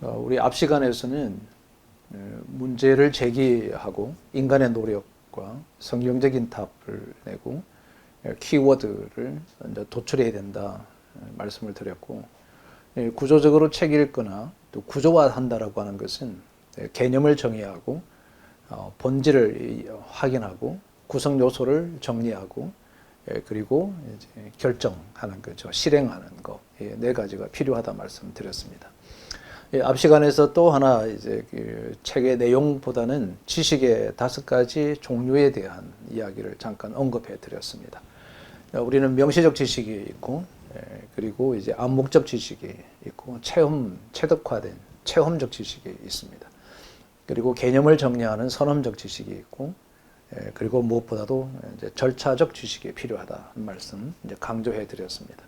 Speaker 1: 우리 앞 시간에서는 문제를 제기하고 인간의 노력과 성경적인 답을 내고 키워드를 도출해야 된다 말씀을 드렸고, 구조적으로 책 읽거나 또 구조화한다라고 하는 것은 개념을 정의하고 본질을 확인하고 구성 요소를 정리하고 그리고 이제 결정하는 거죠. 실행하는 거. 네 가지가 필요하다 말씀드렸습니다. 앞 시간에서 또 하나 이제 그 책의 내용보다는 지식의 5가지 종류에 대한 이야기를 잠깐 언급해 드렸습니다. 우리는 명시적 지식이 있고, 그리고 이제 암묵적 지식이 있고, 체득화된 체험적 지식이 있습니다. 그리고 개념을 정리하는 선험적 지식이 있고, 그리고 무엇보다도 이제 절차적 지식이 필요하다는 말씀 이제 강조해 드렸습니다.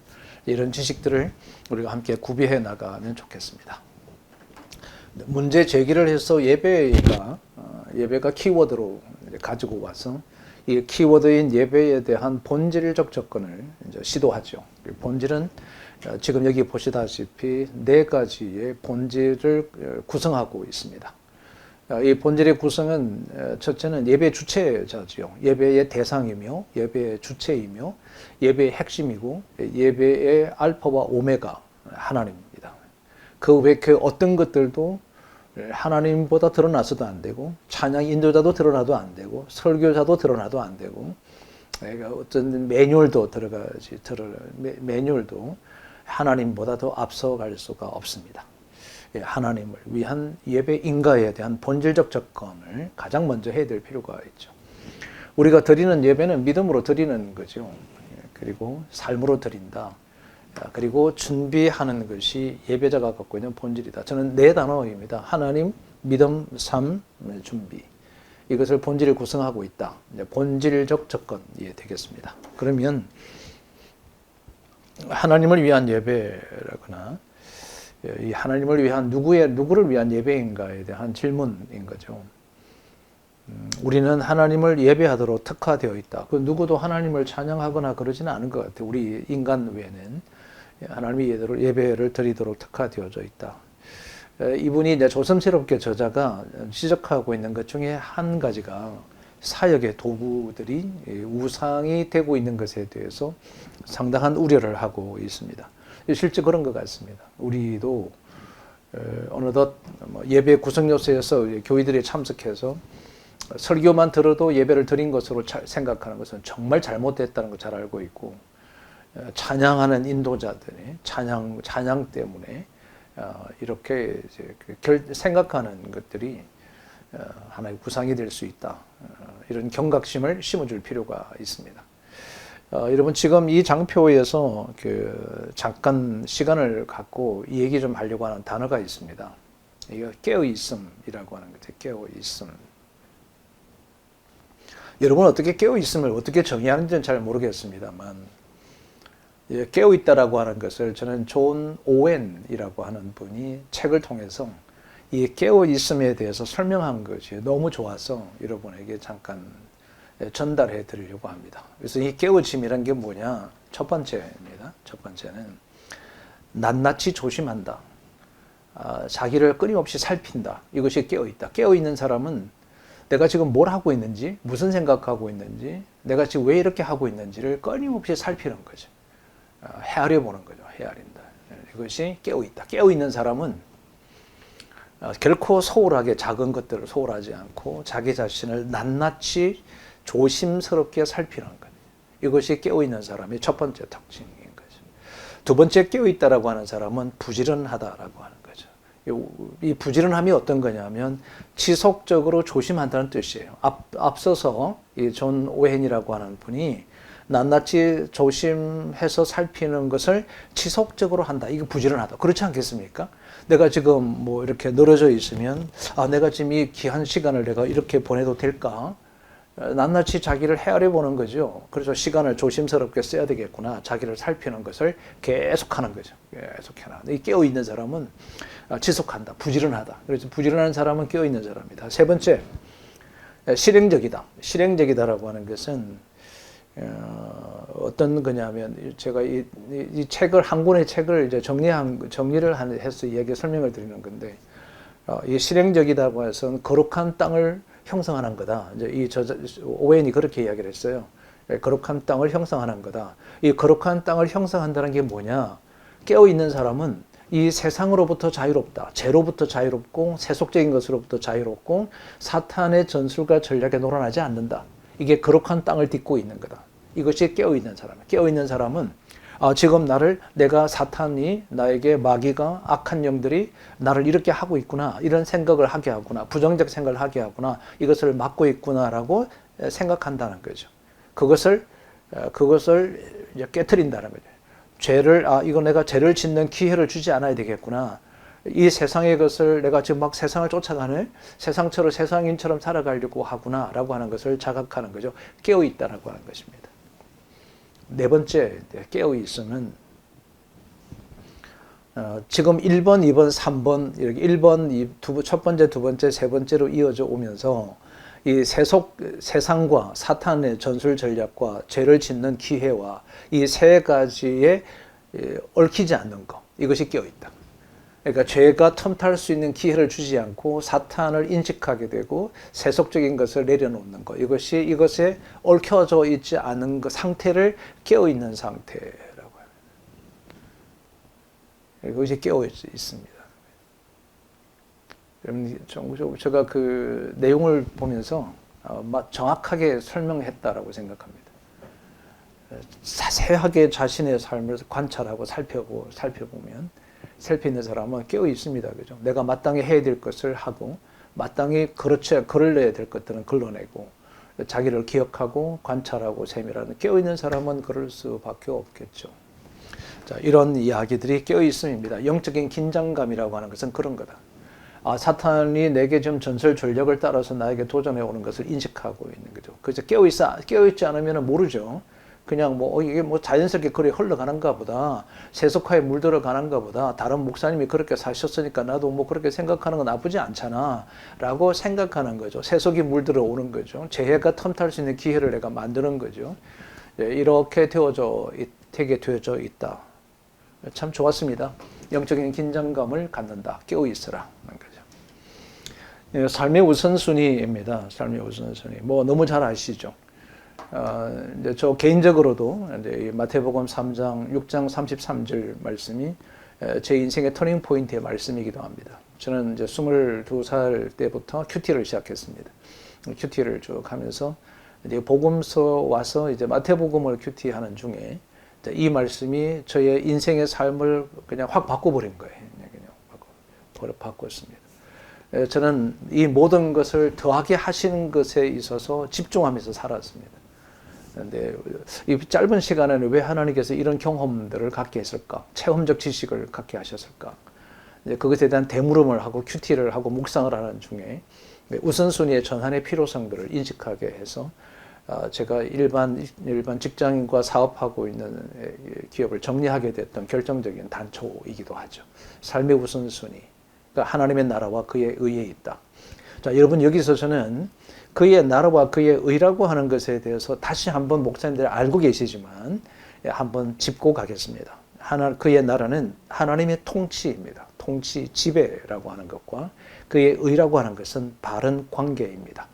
Speaker 1: 이런 지식들을 우리가 함께 구비해 나가면 좋겠습니다. 문제 제기를 해서 예배가 키워드로 가지고 와서 이 키워드인 예배에 대한 본질적 접근을 이제 시도하죠. 본질은 지금 여기 보시다시피 4가지의 본질을 구성하고 있습니다. 이 본질의 구성은 첫째는 예배 주체자지요. 예배의 대상이며 예배의 주체이며 예배의 핵심이고 예배의 알파와 오메가 하나님입니다. 그 외 그 어떤 것들도 하나님보다 드러나서도 안 되고 찬양 인도자도 드러나도 안 되고 설교자도 드러나도 안 되고 어떤 매뉴얼도 매뉴얼도 하나님보다 더 앞서갈 수가 없습니다. 하나님을 위한 예배 인가에 대한 본질적 접근을 가장 먼저 해야 될 필요가 있죠. 우리가 드리는 예배는 믿음으로 드리는 거죠. 그리고 삶으로 드린다. 그리고 준비하는 것이 예배자가 갖고 있는 본질이다. 저는 4단어입니다. 하나님, 믿음, 삶, 준비. 이것을 본질을 구성하고 있다. 본질적 접근이 되겠습니다. 그러면 하나님을 위한 예배라거나 이 하나님을 위한 누구를 위한 예배인가에 대한 질문인 거죠. 우리는 하나님을 예배하도록 특화되어 있다. 그 누구도 하나님을 찬양하거나 그러지는 않은 것 같아요. 우리 인간 외에는 하나님의 예배를 드리도록 특화되어져 있다. 이분이 이제 조심스럽게 저자가 지적하고 있는 것 중에 한 가지가 사역의 도구들이 우상이 되고 있는 것에 대해서 상당한 우려를 하고 있습니다. 실제 그런 것 같습니다. 우리도 어느덧 예배 구성 요소에서 교회들이 참석해서 설교만 들어도 예배를 드린 것으로 생각하는 것은 정말 잘못됐다는 걸 잘 알고 있고, 찬양하는 인도자들이 찬양 때문에 이렇게 이제 생각하는 것들이 하나의 구상이 될 수 있다. 이런 경각심을 심어줄 필요가 있습니다. 여러분 지금 이 장표에서 잠깐 시간을 갖고 이 얘기 좀 하려고 하는 단어가 있습니다. 이거 깨어있음이라고 하는 거죠. 깨어있음. 여러분 어떻게 깨어있음을 어떻게 정의하는지는 잘 모르겠습니다만, 깨어있다라고 하는 것을 저는 존 오웬이라고 하는 분이 책을 통해서 이 깨어 있음에 대해서 설명한 것이 너무 좋아서 여러분에게 잠깐 전달해 드리려고 합니다. 그래서 이 깨어짐이란 게 뭐냐? 첫 번째입니다. 첫 번째는 낱낱이 조심한다. 자기를 끊임없이 살핀다. 이것이 깨어 있다. 깨어 있는 사람은 내가 지금 뭘 하고 있는지, 무슨 생각하고 있는지, 내가 지금 왜 이렇게 하고 있는지를 끊임없이 살피는 거죠. 헤아려 보는 거죠. 헤아린다. 이것이 깨어 있다. 깨어 있는 사람은 결코 소홀하게 작은 것들을 소홀하지 않고 자기 자신을 낱낱이 조심스럽게 살피는 것. 이것이 깨어 있는 사람의 첫 번째 특징인 거죠. 두 번째 깨어 있다라고 하는 사람은 부지런하다라고 하는 거죠. 이 부지런함이 어떤 거냐면 지속적으로 조심한다는 뜻이에요. 앞서서 이 존 오헨이라고 하는 분이 낱낱이 조심해서 살피는 것을 지속적으로 한다. 이게 부지런하다. 그렇지 않겠습니까? 내가 지금 뭐 이렇게 늘어져 있으면 내가 지금 이 귀한 시간을 내가 이렇게 보내도 될까? 낱낱이 자기를 헤아려 보는 거죠. 그래서 시간을 조심스럽게 써야 되겠구나. 자기를 살피는 것을 계속하는 거죠. 계속해나. 이 깨어 있는 사람은 지속한다. 부지런하다. 그래서 부지런한 사람은 깨어 있는 사람이다. 세 번째, 실행적이다. 실행적이다라고 하는 것은 어떤 거냐면 제가 이 책을 한 권의 책을 이제 정리를 해서 이야기 설명을 드리는 건데 이 실행적이다고 해서는 거룩한 땅을 형성하는 거다. 이제 이 오웬이 그렇게 이야기를 했어요. 거룩한 땅을 형성하는 거다. 이 거룩한 땅을 형성한다는 게 뭐냐? 깨어 있는 사람은 이 세상으로부터 자유롭다. 죄로부터 자유롭고 세속적인 것으로부터 자유롭고 사탄의 전술과 전략에 놀아나지 않는다. 이게 거룩한 땅을 딛고 있는 거다. 이것이 깨어 있는 사람. 깨어 있는 사람은 지금 내가 사탄이 나에게 마귀가 악한 영들이 나를 이렇게 하고 있구나. 이런 생각을 하게 하구나. 부정적 생각을 하게 하구나. 이것을 막고 있구나라고 생각한다는 거죠. 그것을 깨트린다는 거죠. 이거 내가 죄를 짓는 기회를 주지 않아야 되겠구나. 이 세상의 것을 내가 지금 막 세상을 쫓아가는 세상인처럼 살아가려고 하구나라고 하는 것을 자각하는 거죠. 깨어 있다라고 하는 것입니다. 네 번째, 깨어 있으면 지금 1번, 2번, 3번 이렇게 1번, 첫 번째, 두 번째, 세 번째로 이어져 오면서 이 세상과 사탄의 전술 전략과 죄를 짓는 기회와 이 세 가지에 얽히지 않는 것, 이것이 깨어 있다. 그러니까 죄가 틈탈 수 있는 기회를 주지 않고 사탄을 인식하게 되고 세속적인 것을 내려놓는 것, 이것에 얽혀져 있지 않은 그 상태를 깨어 있는 상태라고 해요. 이것이 깨어 있습니다. 제가 그 내용을 보면서 정확하게 설명했다라고 생각합니다. 자세하게 자신의 삶을 관찰하고 살펴보면 살피는 사람은 깨어 있습니다. 그죠? 내가 마땅히 해야 될 것을 하고 마땅히 걸러야 될 것들은 걸러내고 자기를 기억하고 관찰하고 세밀하는 깨어 있는 사람은 그럴 수밖에 없겠죠. 자, 이런 이야기들이 깨어 있음입니다. 영적인 긴장감이라고 하는 것은 그런 거다. 사탄이 내게 좀 전설 전략을 따라서 나에게 도전해 오는 것을 인식하고 있는 거죠. 그래서 깨어 있지 않으면 모르죠. 그냥 이게 자연스럽게 그래 흘러가는가 보다. 세속화에 물들어가는가 보다. 다른 목사님이 그렇게 사셨으니까 나도 그렇게 생각하는 건 나쁘지 않잖아. 라고 생각하는 거죠. 세속이 물들어 오는 거죠. 재해가 틈탈 수 있는 기회를 내가 만드는 거죠. 이렇게 되게 되어져 있다. 참 좋았습니다. 영적인 긴장감을 갖는다. 깨어 있으라. 거죠. 삶의 우선순위입니다. 삶의 우선순위. 너무 잘 아시죠? 이제 저 개인적으로도 이제 마태복음 3장, 6장 33절 말씀이 제 인생의 터닝 포인트의 말씀이기도 합니다. 저는 이제 22살 때부터 큐티를 시작했습니다. 큐티를 쭉 하면서 이제 복음서 와서 이제 마태복음을 큐티하는 중에 이 말씀이 저의 인생의 삶을 그냥 확 바꿔버린 거예요. 그냥 바꿨습니다. 저는 이 모든 것을 더하게 하시는 것에 있어서 집중하면서 살았습니다. 그런데 이 짧은 시간에는 왜 하나님께서 이런 경험들을 갖게 했을까? 체험적 지식을 갖게 하셨을까? 그것에 대한 대물음을 하고 큐티를 하고 묵상을 하는 중에 우선순위의 전환의 필요성들을 인식하게 해서 제가 일반 직장인과 사업하고 있는 기업을 정리하게 됐던 결정적인 단초이기도 하죠. 삶의 우선순위. 그러니까 하나님의 나라와 그의 의에 있다. 자, 여러분 여기서 저는 그의 나라와 그의 의라고 하는 것에 대해서 다시 한번 목사님들이 알고 계시지만 한번 짚고 가겠습니다. 그의 나라는 하나님의 통치입니다. 통치, 지배라고 하는 것과 그의 의라고 하는 것은 바른 관계입니다.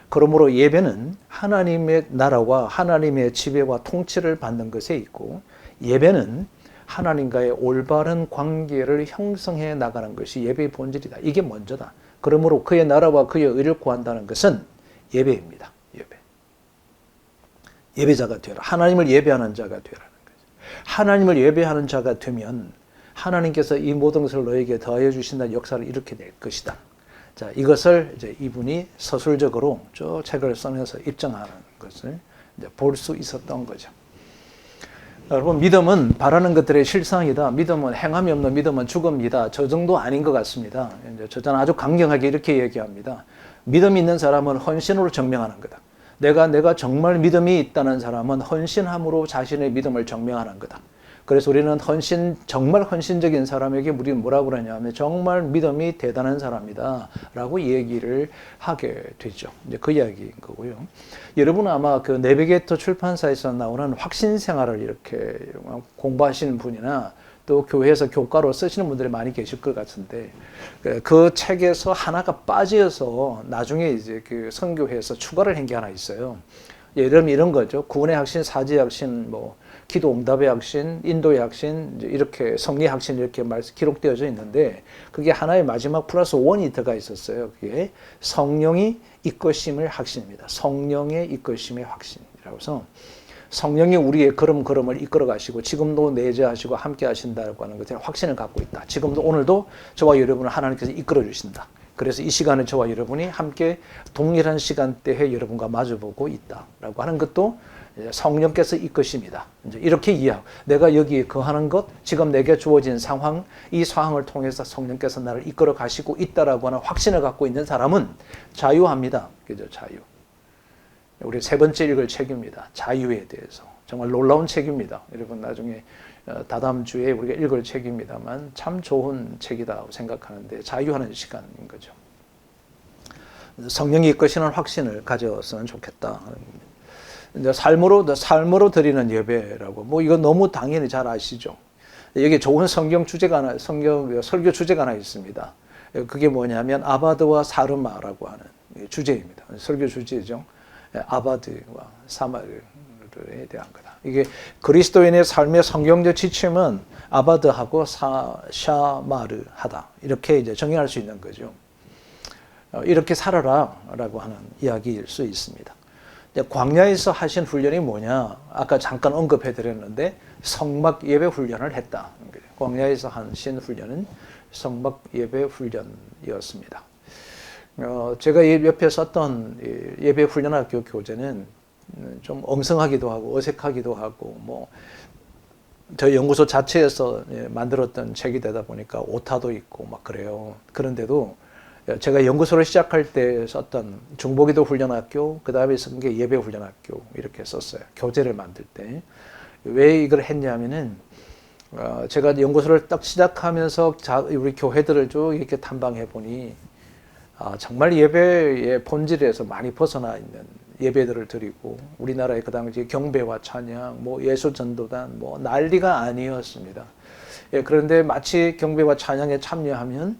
Speaker 1: 그러므로 예배는 하나님의 나라와 하나님의 지배와 통치를 받는 것에 있고, 예배는 하나님과의 올바른 관계를 형성해 나가는 것이 예배의 본질이다. 이게 먼저다. 그러므로 그의 나라와 그의 의를 구한다는 것은 예배입니다. 예배. 예배자가 되라. 하나님을 예배하는 자가 되라는 거죠. 하나님을 예배하는 자가 되면 하나님께서 이 모든 것을 너에게 더하여 주신다는 역사를 일으키게 될 것이다. 자, 이것을 이제 이분이 서술적으로 쭉 책을 써면서 입증하는 것을 이제 볼 수 있었던 거죠. 여러분, 믿음은 바라는 것들의 실상이다. 믿음은 행함이 없는 믿음은 죽음이다. 저 정도 아닌 것 같습니다. 이제 저자는 아주 강경하게 이렇게 얘기합니다. 믿음이 있는 사람은 헌신으로 증명하는 거다. 내가 정말 믿음이 있다는 사람은 헌신함으로 자신의 믿음을 증명하는 거다. 그래서 우리는 정말 헌신적인 사람에게 우리는 뭐라고 그러냐면 정말 믿음이 대단한 사람이다 라고 얘기를 하게 되죠. 이제 그 이야기인 거고요. 여러분 아마 그 내비게이터 출판사에서 나오는 확신 생활을 이렇게 공부하시는 분이나 또 교회에서 교과로 쓰시는 분들이 많이 계실 것 같은데, 그 책에서 하나가 빠져서 나중에 이제 그 선교회에서 추가를 한 게 하나 있어요. 예를 이런 거죠. 구원의 확신, 사지의 확신, 뭐 기도 응답의 확신, 인도의 확신, 이렇게 성리의 확신 이렇게 기록되어져 있는데, 그게 하나의 마지막 플러스 원이 들어가 있었어요. 그게 성령이 이끄심의 확신입니다. 성령의 이끄심의 확신이라고 해서 성령이 우리의 걸음을 이끌어 가시고 지금도 내재하시고 함께 하신다고 하는 것에 확신을 갖고 있다. 지금도 오늘도 저와 여러분을 하나님께서 이끌어 주신다. 그래서 이 시간에 저와 여러분이 함께 동일한 시간대에 여러분과 마주보고 있다라고 하는 것도 성령께서 이끄십니다. 이제 이렇게 이해하고, 내가 여기에 거하는 것, 지금 내게 주어진 상황, 이 상황을 통해서 성령께서 나를 이끌어 가시고 있다라고 하는 확신을 갖고 있는 사람은 자유합니다. 그죠? 자유. 우리 세 번째 읽을 책입니다. 자유에 대해서. 정말 놀라운 책입니다. 여러분 나중에 다다음 주에 우리가 읽을 책입니다만 참 좋은 책이라고 생각하는데, 자유하는 시간인 거죠. 성령이 이끄시는 확신을 가졌으면 좋겠다. 이제 삶으로 드리는 예배라고, 뭐 이거 너무 당연히 잘 아시죠. 여기 좋은 설교 주제가 하나 있습니다. 그게 뭐냐면 아바드와 사르마라고 하는 주제입니다. 설교 주제죠. 아바드와 사마르에 대한 거다. 이게 그리스도인의 삶의 성경적 지침은 아바드하고 샤마르하다. 이렇게 이제 정의할 수 있는 거죠. 이렇게 살아라라고 하는 이야기일 수 있습니다. 광야에서 하신 훈련이 뭐냐? 아까 잠깐 언급해 드렸는데 성막 예배 훈련을 했다. 광야에서 하신 훈련은 성막 예배 훈련이었습니다. 제가 옆에 썼던 예배 훈련학교 교재는 좀 엉성하기도 하고 어색하기도 하고, 뭐 저희 연구소 자체에서 만들었던 책이 되다 보니까 오타도 있고 막 그래요. 그런데도 제가 연구소를 시작할 때 썼던 중보기도 훈련학교, 그 다음에 쓴 게 예배 훈련학교 이렇게 썼어요. 교재를 만들 때. 왜 이걸 했냐면은 제가 연구소를 딱 시작하면서 우리 교회들을 쭉 이렇게 탐방해 보니 정말 예배의 본질에서 많이 벗어나 있는 예배들을 드리고, 우리나라의 그 당시 경배와 찬양, 뭐 예수전도단, 뭐 난리가 아니었습니다. 그런데 마치 경배와 찬양에 참여하면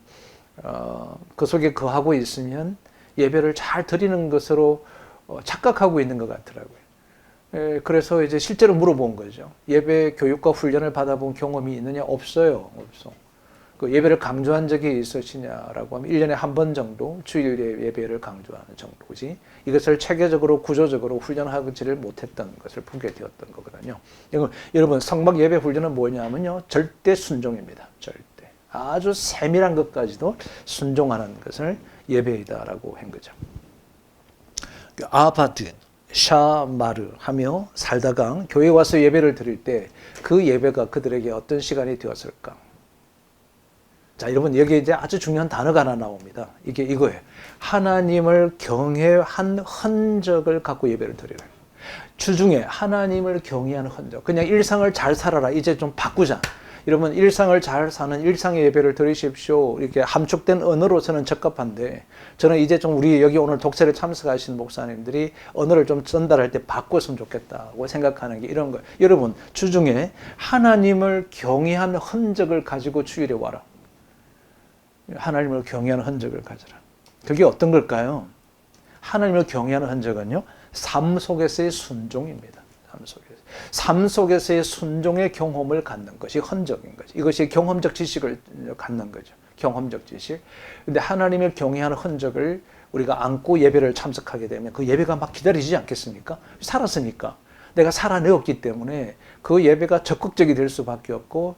Speaker 1: 그 속에 거하고 있으면 예배를 잘 드리는 것으로 착각하고 있는 것 같더라고요. 그래서 이제 실제로 물어본 거죠. 예배 교육과 훈련을 받아본 경험이 있느냐? 없어요. 없어. 그 예배를 강조한 적이 있으시냐라고 하면 1년에 한 번 정도 주일 예배를 강조하는 정도지, 이것을 체계적으로 구조적으로 훈련하지를 못했던 것을 보게 되었던 거거든요. 여러분 성막 예배 훈련은 뭐냐면요, 절대 순종입니다. 절대. 아주 세밀한 것까지도 순종하는 것을 예배이다라고 한 거죠. 아바드, 샤마르 하며 살다가 교회 와서 예배를 드릴 때 그 예배가 그들에게 어떤 시간이 되었을까? 자, 여러분 여기 이제 아주 중요한 단어가 하나 나옵니다. 이게 이거예요. 하나님을 경외한 흔적을 갖고 예배를 드리라. 주중에 하나님을 경외하는 흔적. 그냥 일상을 잘 살아라. 이제 좀 바꾸자. 여러분 일상을 잘 사는 일상의 예배를 드리십시오. 이렇게 함축된 언어로서는 적합한데 저는 이제 좀 우리 여기 오늘 독서에 참석하신 목사님들이 언어를 좀 전달할 때 바꿨으면 좋겠다고 생각하는 게 이런 거예요. 여러분 주중에 하나님을 경외한 흔적을 가지고 주일에 와라. 하나님을 경외하는 흔적을 가져라. 그게 어떤 걸까요? 하나님을 경외하는 흔적은요, 삶 속에서의 순종입니다. 삶 속에서의 순종의 경험을 갖는 것이 흔적인 거죠. 이것이 경험적 지식을 갖는 거죠. 경험적 지식. 근데 하나님을 경외하는 흔적을 우리가 안고 예배를 참석하게 되면 그 예배가 막 기다리지 않겠습니까? 살았으니까. 내가 살아내었기 때문에 그 예배가 적극적이 될 수밖에 없고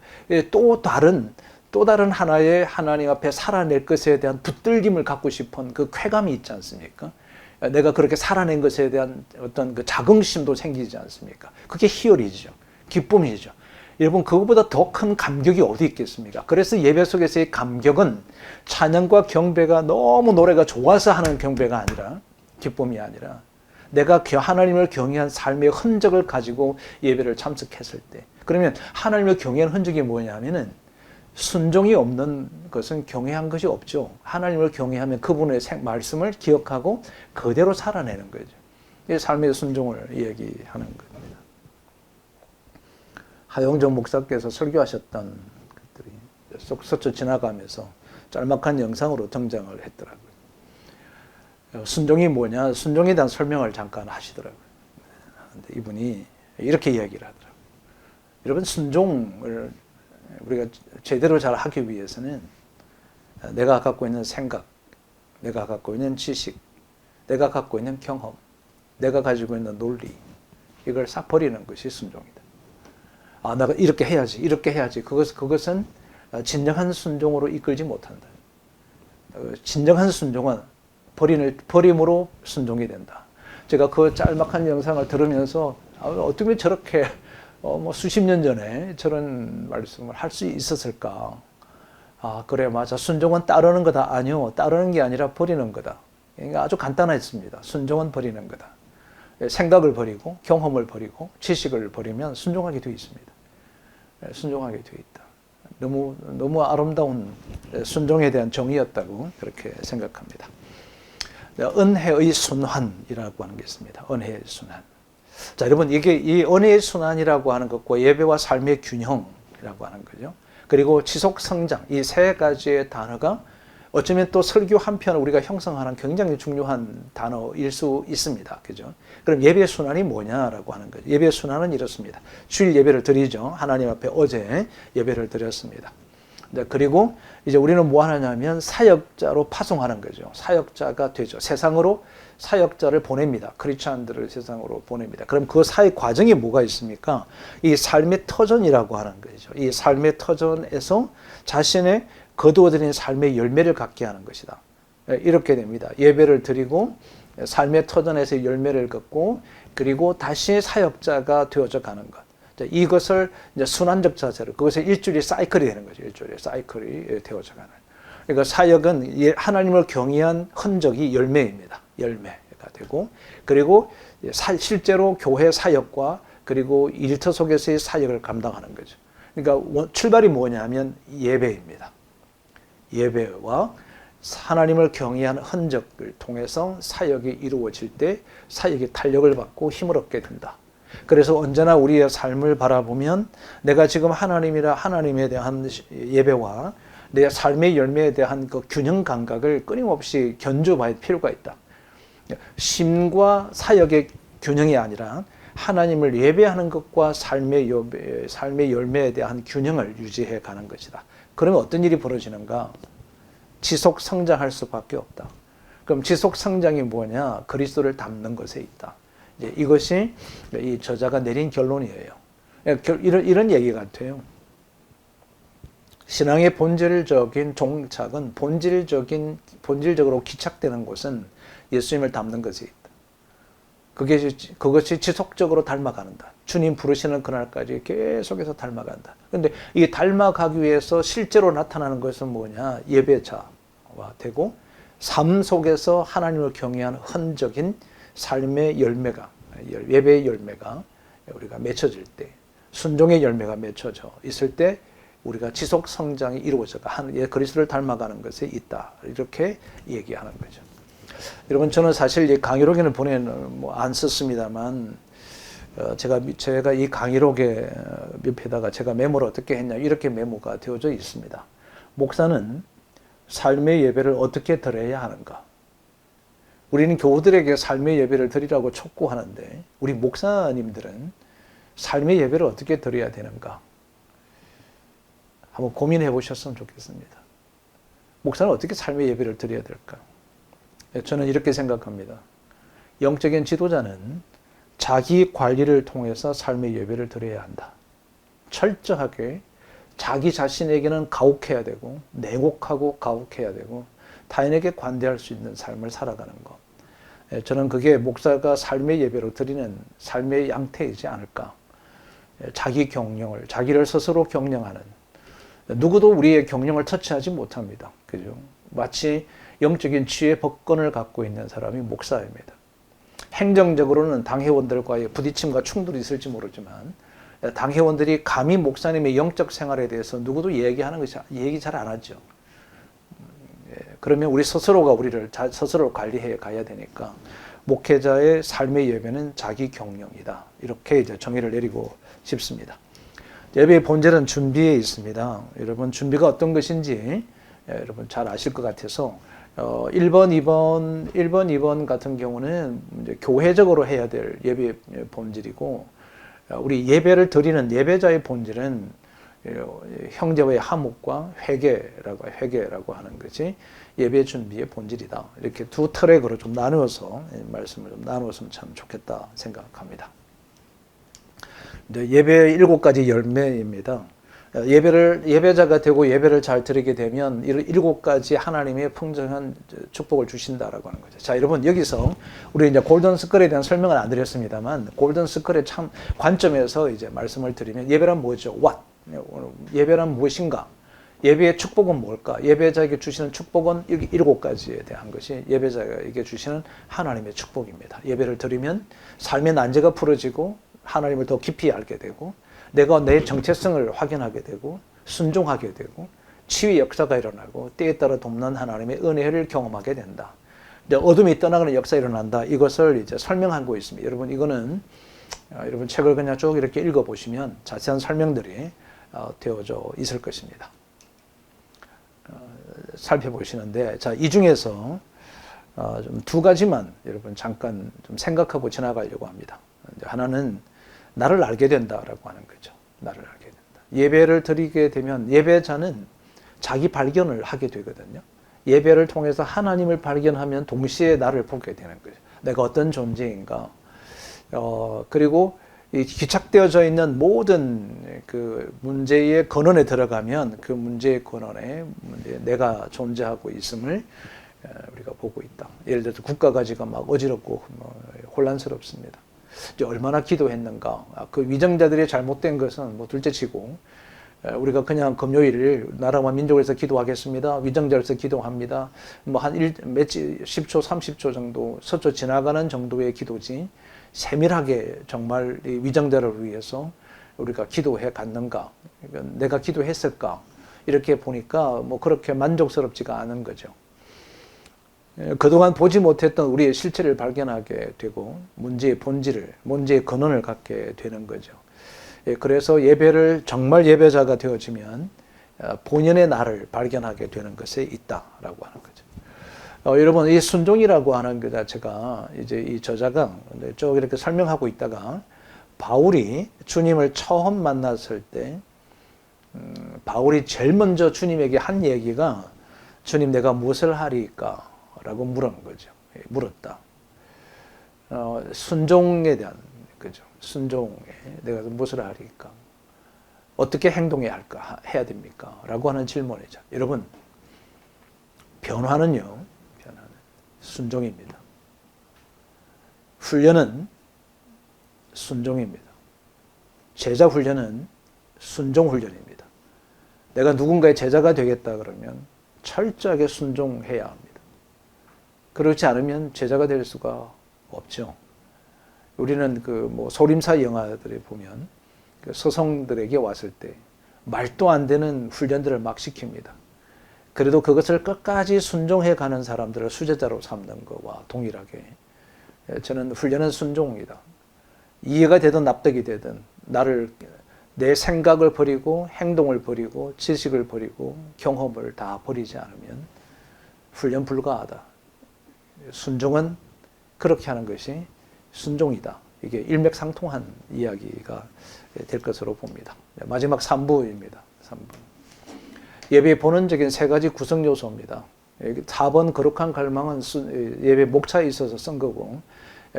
Speaker 1: 또 다른 하나의 하나님 앞에 살아낼 것에 대한 붙들림을 갖고 싶은 그 쾌감이 있지 않습니까? 내가 그렇게 살아낸 것에 대한 어떤 그 자긍심도 생기지 않습니까? 그게 희열이죠. 기쁨이죠. 여러분 그거보다 더 큰 감격이 어디 있겠습니까? 그래서 예배 속에서의 감격은 찬양과 경배가 너무 노래가 좋아서 하는 경배가 아니라 기쁨이 아니라 내가 하나님을 경외한 삶의 흔적을 가지고 예배를 참석했을 때 그러면 하나님을 경외한 흔적이 뭐냐면은 순종이 없는 것은 경외한 것이 없죠. 하나님을 경외하면 그분의 말씀을 기억하고 그대로 살아내는 거죠. 이 삶의 순종을 이야기하는 겁니다. 하영정 목사께서 설교하셨던 것들이 스쳐 지나가면서 짤막한 영상으로 등장을 했더라고요. 순종이 뭐냐? 순종에 대한 설명을 잠깐 하시더라고요. 근데 이분이 이렇게 이야기를 하더라고요. 여러분 순종을 우리가 제대로 잘 하기 위해서는 내가 갖고 있는 생각, 내가 갖고 있는 지식, 내가 갖고 있는 경험, 내가 가지고 있는 논리 이걸 싹 버리는 것이 순종이다. 아, 내가 이렇게 해야지, 이렇게 해야지. 그것은 진정한 순종으로 이끌지 못한다. 진정한 순종은 버림으로 순종이 된다. 제가 그 짤막한 영상을 들으면서 어떻게 저렇게 수십 년 전에 저런 말씀을 할 수 있었을까? 아, 그래, 맞아. 순종은 따르는 거다. 아니요. 따르는 게 아니라 버리는 거다. 그러니까 아주 간단했습니다. 순종은 버리는 거다. 생각을 버리고, 경험을 버리고, 지식을 버리면 순종하게 되어 있습니다. 순종하게 되어 있다. 너무 아름다운 순종에 대한 정의였다고 그렇게 생각합니다. 은혜의 순환이라고 하는 게 있습니다. 은혜의 순환. 자, 여러분, 이게 이 은혜의 순환이라고 하는 것과 예배와 삶의 균형이라고 하는 거죠. 그리고 지속 성장, 이 세 가지의 단어가 어쩌면 또 설교 한 편을 우리가 형성하는 굉장히 중요한 단어일 수 있습니다. 그죠? 그럼 예배 순환이 뭐냐라고 하는 거죠. 예배 순환은 이렇습니다. 주일 예배를 드리죠. 하나님 앞에 어제 예배를 드렸습니다. 그리고 이제 우리는 뭐 하냐면 사역자로 파송하는 거죠. 사역자가 되죠. 세상으로 사역자를 보냅니다. 크리스찬들을 세상으로 보냅니다. 그럼 그 사역 과정에 뭐가 있습니까? 이 삶의 터전이라고 하는 거죠. 이 삶의 터전에서 자신의 거두어들인 삶의 열매를 갖게 하는 것이다. 이렇게 됩니다. 예배를 드리고 삶의 터전에서 열매를 갖고 그리고 다시 사역자가 되어져 가는 것. 이것을 이제 순환적 자세로 그것이 일주일이 사이클이 되는 거죠. 일주일이 사이클이 되어져 가는. 그러니까 사역은 하나님을 경외한 흔적이 열매입니다. 열매가 되고 그리고 실제로 교회 사역과 그리고 일터 속에서의 사역을 감당하는 거죠. 그러니까 출발이 뭐냐면 예배입니다. 예배와 하나님을 경외한 흔적을 통해서 사역이 이루어질 때 사역이 탄력을 받고 힘을 얻게 된다. 그래서 언제나 우리의 삶을 바라보면 내가 지금 하나님에 대한 예배와 내 삶의 열매에 대한 그 균형 감각을 끊임없이 견주어봐야 필요가 있다. 심과 사역의 균형이 아니라 하나님을 예배하는 것과 삶의 열매에 대한 균형을 유지해 가는 것이다. 그러면 어떤 일이 벌어지는가? 지속 성장할 수밖에 없다. 그럼 지속 성장이 뭐냐? 그리스도를 닮는 것에 있다. 이것이 이 저자가 내린 결론이에요. 이런 얘기 같아요. 신앙의 본질적인 종착은 본질적으로 기착되는 곳은 예수님을 닮는 것에 있다. 그것이 지속적으로 닮아간다. 주님 부르시는 그날까지 계속해서 닮아간다. 그런데 이 닮아가기 위해서 실제로 나타나는 것은 뭐냐? 예배자와 되고 삶 속에서 하나님을 경외한 흔적인 삶의 열매가, 예배의 열매가 우리가 맺혀질 때, 순종의 열매가 맺혀져 있을 때 우리가 지속 성장이 이루어져가 그리스도를 닮아가는 것에 있다. 이렇게 얘기하는 거죠. 여러분, 저는 사실 이 강의록에는 안 썼습니다만, 제가 이 강의록의 밑에다가 제가 메모를 어떻게 했냐, 이렇게 메모가 되어져 있습니다. 목사는 삶의 예배를 어떻게 드려야 하는가? 우리는 교우들에게 삶의 예배를 드리라고 촉구하는데, 우리 목사님들은 삶의 예배를 어떻게 드려야 되는가? 한번 고민해 보셨으면 좋겠습니다. 목사는 어떻게 삶의 예배를 드려야 될까? 저는 이렇게 생각합니다. 영적인 지도자는 자기 관리를 통해서 삶의 예배를 드려야 한다. 철저하게 자기 자신에게는 가혹해야 되고, 냉혹하고 가혹해야 되고, 타인에게 관대할 수 있는 삶을 살아가는 것. 저는 그게 목사가 삶의 예배로 드리는 삶의 양태이지 않을까. 자기 경영을, 자기를 스스로 경영하는, 누구도 우리의 경영을 터치하지 못합니다. 그죠? 마치 영적인 지혜 법권을 갖고 있는 사람이 목사입니다. 행정적으로는 당회원들과의 부딪힘과 충돌이 있을지 모르지만, 당회원들이 감히 목사님의 영적 생활에 대해서 누구도 얘기 잘 안 하죠. 그러면 우리 스스로가 우리를 스스로 관리해 가야 되니까, 목회자의 삶의 예배는 자기 경영이다. 이렇게 이제 정의를 내리고 싶습니다. 예배의 본질은 준비에 있습니다. 여러분, 준비가 어떤 것인지 여러분 잘 아실 것 같아서 1번, 2번 같은 경우는 이제 교회적으로 해야 될 예배의 본질이고, 우리 예배를 드리는 예배자의 본질은 형제와의 화목과 회개라고 하는 것이 예배 준비의 본질이다. 이렇게 두 트랙으로 좀 나누어서 말씀을 좀 나누었으면 참 좋겠다 생각합니다. 예배의 7가지 열매입니다. 예배자가 되고 예배를 잘 드리게 되면 7가지 하나님의 풍성한 축복을 주신다라고 하는 거죠. 자, 여러분, 여기서 우리 이제 골든 스컬에 대한 설명을 안 드렸습니다만, 골든 스컬의 참 관점에서 이제 말씀을 드리면, 예배란 뭐죠? What? 예배란 무엇인가? 예배의 축복은 뭘까? 예배자에게 주시는 축복은 여기 7가지에 대한 것이 예배자에게 주시는 하나님의 축복입니다. 예배를 드리면 삶의 난제가 풀어지고, 하나님을 더 깊이 알게 되고, 내가 내 정체성을 확인하게 되고, 순종하게 되고, 치유의 역사가 일어나고, 때에 따라 돕는 하나님의 은혜를 경험하게 된다. 이제 어둠이 떠나가는 역사가 일어난다. 이것을 이제 설명하고 있습니다. 여러분, 이거는 여러분 책을 그냥 쭉 이렇게 읽어보시면 자세한 설명들이 되어져 있을 것입니다. 살펴보시는데, 자, 이 중에서 좀 2가지만 여러분 잠깐 좀 생각하고 지나가려고 합니다. 하나는 나를 알게 된다라고 하는 거죠. 나를 알게 된다. 예배를 드리게 되면 예배자는 자기 발견을 하게 되거든요. 예배를 통해서 하나님을 발견하면 동시에 나를 보게 되는 거죠. 내가 어떤 존재인가. 그리고 이 기착되어져 있는 모든 그 문제의 근원에 들어가면 그 문제의 근원에 내가 존재하고 있음을 우리가 보고 있다. 예를 들어서 국가가지가 막 어지럽고 혼란스럽습니다. 이제 얼마나 기도했는가. 그 위정자들의 잘못된 것은 뭐 둘째치고, 우리가 그냥 금요일 나라와 민족에서 기도하겠습니다. 위정자로서 기도합니다. 뭐 한 10초, 30초 정도 스쳐 지나가는 정도의 기도지, 세밀하게 정말 이 위정자를 위해서 우리가 기도해 갔는가, 내가 기도했을까, 이렇게 보니까 뭐 그렇게 만족스럽지가 않은 거죠. 그동안 보지 못했던 우리의 실체를 발견하게 되고, 문제의 본질을, 문제의 근원을 갖게 되는 거죠. 그래서 예배를 정말 예배자가 되어지면 본연의 나를 발견하게 되는 것에 있다라고 하는 거죠. 여러분, 이 순종이라고 하는 것 자체가 이제 이 저자가 쭉 이렇게 설명하고 있다가, 바울이 주님을 처음 만났을 때 바울이 제일 먼저 주님에게 한 얘기가, 주님, 내가 무엇을 하리까? 라고 물은 거죠. 물었다. 순종에 대한 거죠. 순종에 내가 무엇을 하리까? 어떻게 행동해야 할까? 해야 됩니까? 라고 하는 질문이죠. 여러분, 변화는 순종입니다. 훈련은 순종입니다. 제자 훈련은 순종 훈련입니다. 내가 누군가의 제자가 되겠다 그러면 철저하게 순종해야 합니다. 그렇지 않으면 제자가 될 수가 없죠. 우리는 그 뭐 소림사 영화들에 보면 그 서성들에게 왔을 때 말도 안 되는 훈련들을 막 시킵니다. 그래도 그것을 끝까지 순종해 가는 사람들을 수제자로 삼는 것과 동일하게 저는 훈련은 순종이다. 이해가 되든 납득이 되든 내 생각을 버리고 행동을 버리고 지식을 버리고 경험을 다 버리지 않으면 훈련 불가하다. 순종은 그렇게 하는 것이 순종이다. 이게 일맥상통한 이야기가 될 것으로 봅니다. 마지막 3부입니다. 3부. 예배의 본원적인 세 가지 구성 요소입니다. 4번 거룩한 갈망은 예배 목차에 있어서 쓴 거고,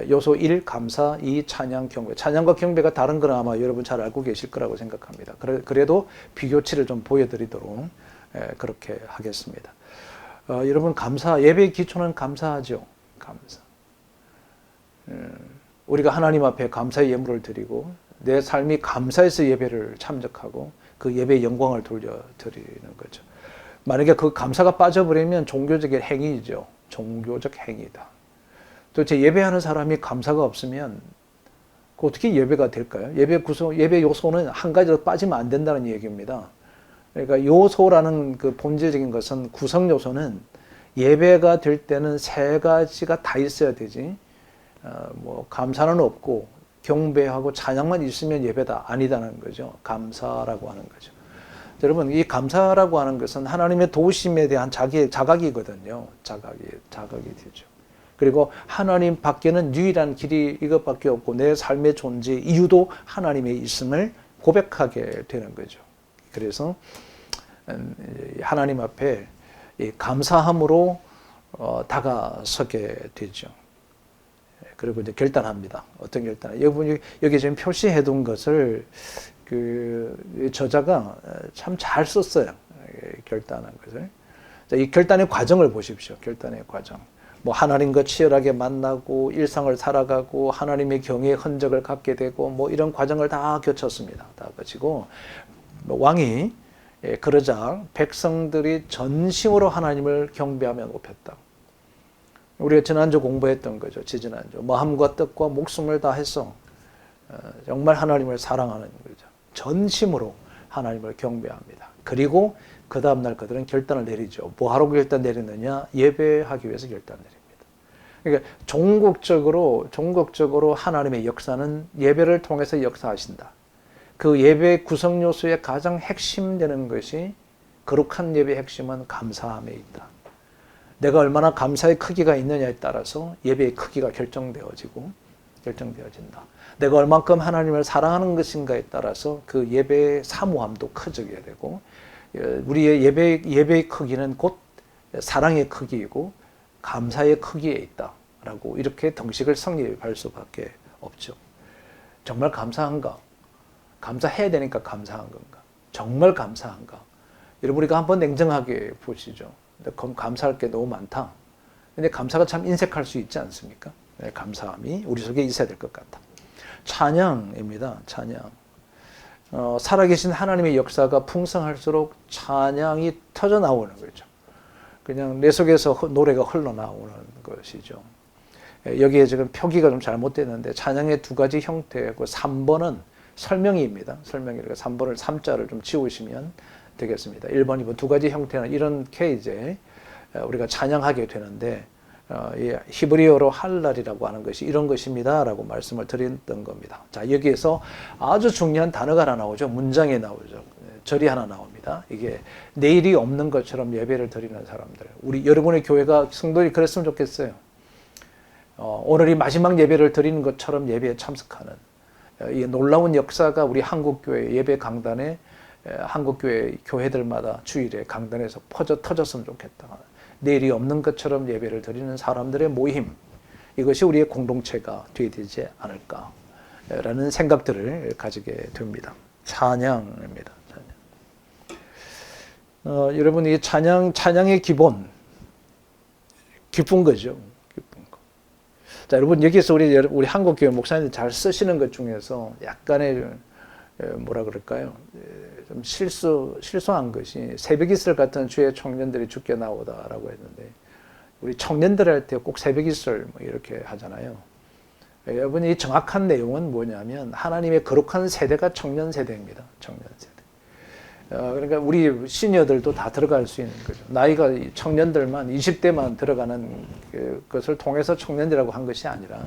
Speaker 1: 요소 1 감사, 2 찬양, 경배. 찬양과 경배가 다른 건 아마 여러분 잘 알고 계실 거라고 생각합니다. 그래도 비교치를 좀 보여드리도록 그렇게 하겠습니다. 여러분 감사, 예배의 기초는 감사하죠. 감사. 우리가 하나님 앞에 감사의 예물을 드리고 내 삶이 감사해서 예배를 참석하고 그 예배의 영광을 돌려드리는 거죠. 만약에 그 감사가 빠져버리면 종교적인 행위이죠. 종교적 행위다. 도대체 예배하는 사람이 감사가 없으면 어떻게 예배가 될까요? 예배 요소는 한 가지로 빠지면 안 된다는 얘기입니다. 그러니까 요소라는 그 본질적인 것은 구성 요소는 예배가 될 때는 세 가지가 다 있어야 되지. 감사는 없고 경배하고 찬양만 있으면 예배다 아니다는 거죠. 감사라고 하는 거죠. 여러분, 이 감사라고 하는 것은 하나님의 도우심에 대한 자각이거든요. 자각이 되죠. 그리고 하나님 밖에는 유일한 길이 이것밖에 없고 내 삶의 존재 이유도 하나님의 있음을 고백하게 되는 거죠. 그래서 하나님 앞에 감사함으로 다가서게 되죠. 그리고 이제 결단합니다. 어떤 결단? 여기 지금 표시해 둔 것을 그 저자가 참 잘 썼어요. 결단한 것을. 자, 이 결단의 과정을 보십시오. 결단의 과정. 하나님과 치열하게 만나고 일상을 살아가고 하나님의 경외의 흔적을 갖게 되고 이런 과정을 다 거쳤습니다. 다 거치고 왕이 그러자 백성들이 전심으로 하나님을 경배하며 높였다. 우리가 지난주 공부했던 거죠. 지지난주. 마음과 뜻과 목숨을 다해서 정말 하나님을 사랑하는 거죠. 전심으로 하나님을 경배합니다. 그리고 그 다음날 그들은 결단을 내리죠. 뭐하러 결단 내리느냐? 예배하기 위해서 결단 내립니다. 그러니까 종국적으로 하나님의 역사는 예배를 통해서 역사하신다. 그 예배의 구성 요소의 가장 핵심되는 것이 거룩한 예배의 핵심은 감사함에 있다. 내가 얼마나 감사의 크기가 있느냐에 따라서 예배의 크기가 결정되어진다. 내가 얼만큼 하나님을 사랑하는 것인가에 따라서 그 예배의 사모함도 커지게 되고 우리의 예배의 크기는 곧 사랑의 크기이고 감사의 크기에 있다라고 이렇게 등식을 성립할 수밖에 없죠. 정말 감사한가? 감사해야 되니까 감사한 건가? 정말 감사한가? 여러분 우리가 한번 냉정하게 보시죠. 감사할 게 너무 많다. 근데 감사가 참 인색할 수 있지 않습니까? 감사함이 우리 속에 있어야 될 것 같다. 찬양입니다. 찬양. 살아계신 하나님의 역사가 풍성할수록 찬양이 터져 나오는 거죠. 그냥 내 속에서 노래가 흘러나오는 것이죠. 여기에 지금 표기가 좀 잘못됐는데 찬양의 두 가지 형태고 3번은 설명입니다. 설명이니까 3번을 3자를 좀 지우시면 되겠습니다. 1번, 2번 두 가지 형태는 이렇게 이제 우리가 찬양하게 되는데 히브리어로 할랄이라고 하는 것이 이런 것입니다 라고 말씀을 드렸던 겁니다. 자, 여기에서 아주 중요한 단어가 하나 나오죠. 문장에 나오죠. 절이 하나 나옵니다. 이게 내일이 없는 것처럼 예배를 드리는 사람들. 여러분의 교회가 성도들이 그랬으면 좋겠어요. 오늘이 마지막 예배를 드리는 것처럼 예배에 참석하는 이 놀라운 역사가 우리 한국교회 예배 강단에 한국교회 교회들마다 주일에 강단에서 터졌으면 좋겠다. 내일이 없는 것처럼 예배를 드리는 사람들의 모임, 이것이 우리의 공동체가 되어야 되지 않을까라는 생각들을 가지게 됩니다. 찬양입니다. 여러분 이 찬양의 기본, 기쁜 거죠. 기쁜 거. 자, 여러분 여기서 우리 한국교회 목사님들 잘 쓰시는 것 중에서 약간의 뭐라 그럴까요? 좀 실수한 것이 새벽이슬 같은 주의 청년들이 죽게 나오다라고 했는데 우리 청년들 할 때 꼭 새벽이슬 이렇게 하잖아요. 여러분 이 정확한 내용은 뭐냐면 하나님의 거룩한 세대가 청년 세대입니다. 청년 세대. 그러니까 우리 시니어들도 다 들어갈 수 있는 거죠. 나이가 청년들만 20대만 들어가는 것을 통해서 청년이라고 한 것이 아니라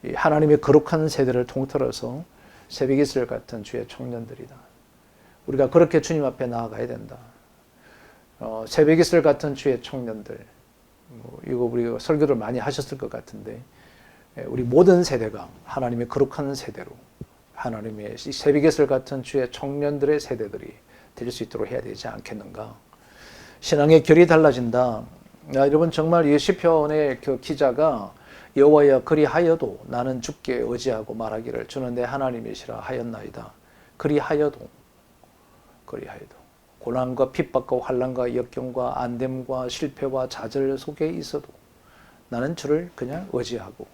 Speaker 1: 이 하나님의 거룩한 세대를 통틀어서 새벽 이슬 같은 주의 청년들이다. 우리가 그렇게 주님 앞에 나아가야 된다. 새벽 이슬 같은 주의 청년들, 이거 우리가 설교를 많이 하셨을 것 같은데 우리 모든 세대가 하나님의 거룩한 세대로 하나님의 새벽 이슬 같은 주의 청년들의 세대들이 될 수 있도록 해야 되지 않겠는가. 신앙의 결이 달라진다. 여러분 정말 이 시편의 그 기자가 여호와여 그리하여도 나는 주께 의지하고 말하기를 주는 내 하나님이시라 하였나이다. 그리하여도 고난과 핍박과 환난과 역경과 안됨과 실패와 좌절 속에 있어도 나는 주를 그냥 의지하고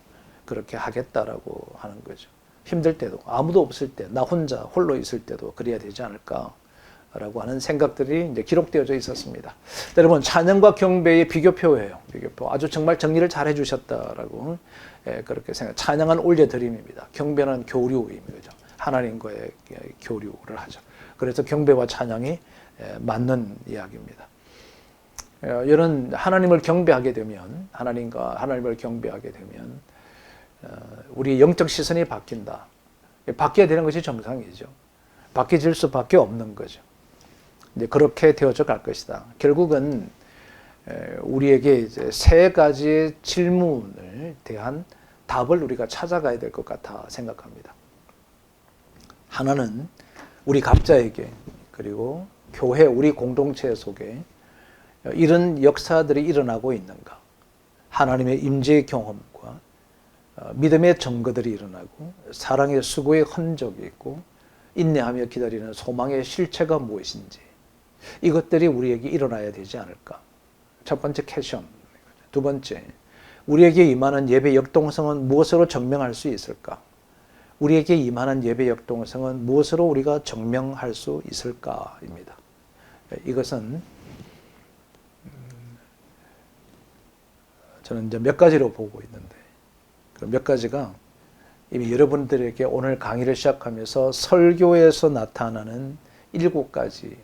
Speaker 1: 그렇게 하겠다라고 하는 거죠. 힘들 때도 아무도 없을 때 나 혼자 홀로 있을 때도 그래야 되지 않을까라고 하는 생각들이 이제 기록되어져 있었습니다. 여러분 찬양과 경배의 비교표예요. 비교표. 아주 정말 정리를 잘 해주셨다라고 그렇게 생각. 찬양은 올려드림입니다. 경배는 교류입니다. 하나님과의 교류를 하죠. 그래서 경배와 찬양이 맞는 이야기입니다. 이런 하나님을 경배하게 되면 하나님을 경배하게 되면 우리 영적 시선이 바뀐다. 바뀌어야 되는 것이 정상이죠. 바뀌질 수밖에 없는 거죠. 이제 그렇게 되어져 갈 것이다. 결국은 우리에게 이제 세 가지의 질문을 대한 답을 우리가 찾아가야 될 것 같아 생각합니다. 하나는 우리 각자에게 그리고 교회 우리 공동체 속에 이런 역사들이 일어나고 있는가. 하나님의 임재의 경험과 믿음의 증거들이 일어나고 사랑의 수고의 흔적이 있고 인내하며 기다리는 소망의 실체가 무엇인지 이것들이 우리에게 일어나야 되지 않을까. 첫 번째 퀘션. 두 번째, 우리에게 임하는 예배 역동성은 무엇으로 증명할 수 있을까? 우리에게 임하는 예배 역동성은 무엇으로 우리가 증명할 수 있을까입니다. 이것은 저는 이제 몇 가지로 보고 있는데 그 몇 가지가 이미 여러분들에게 오늘 강의를 시작하면서 설교에서 나타나는 7가지,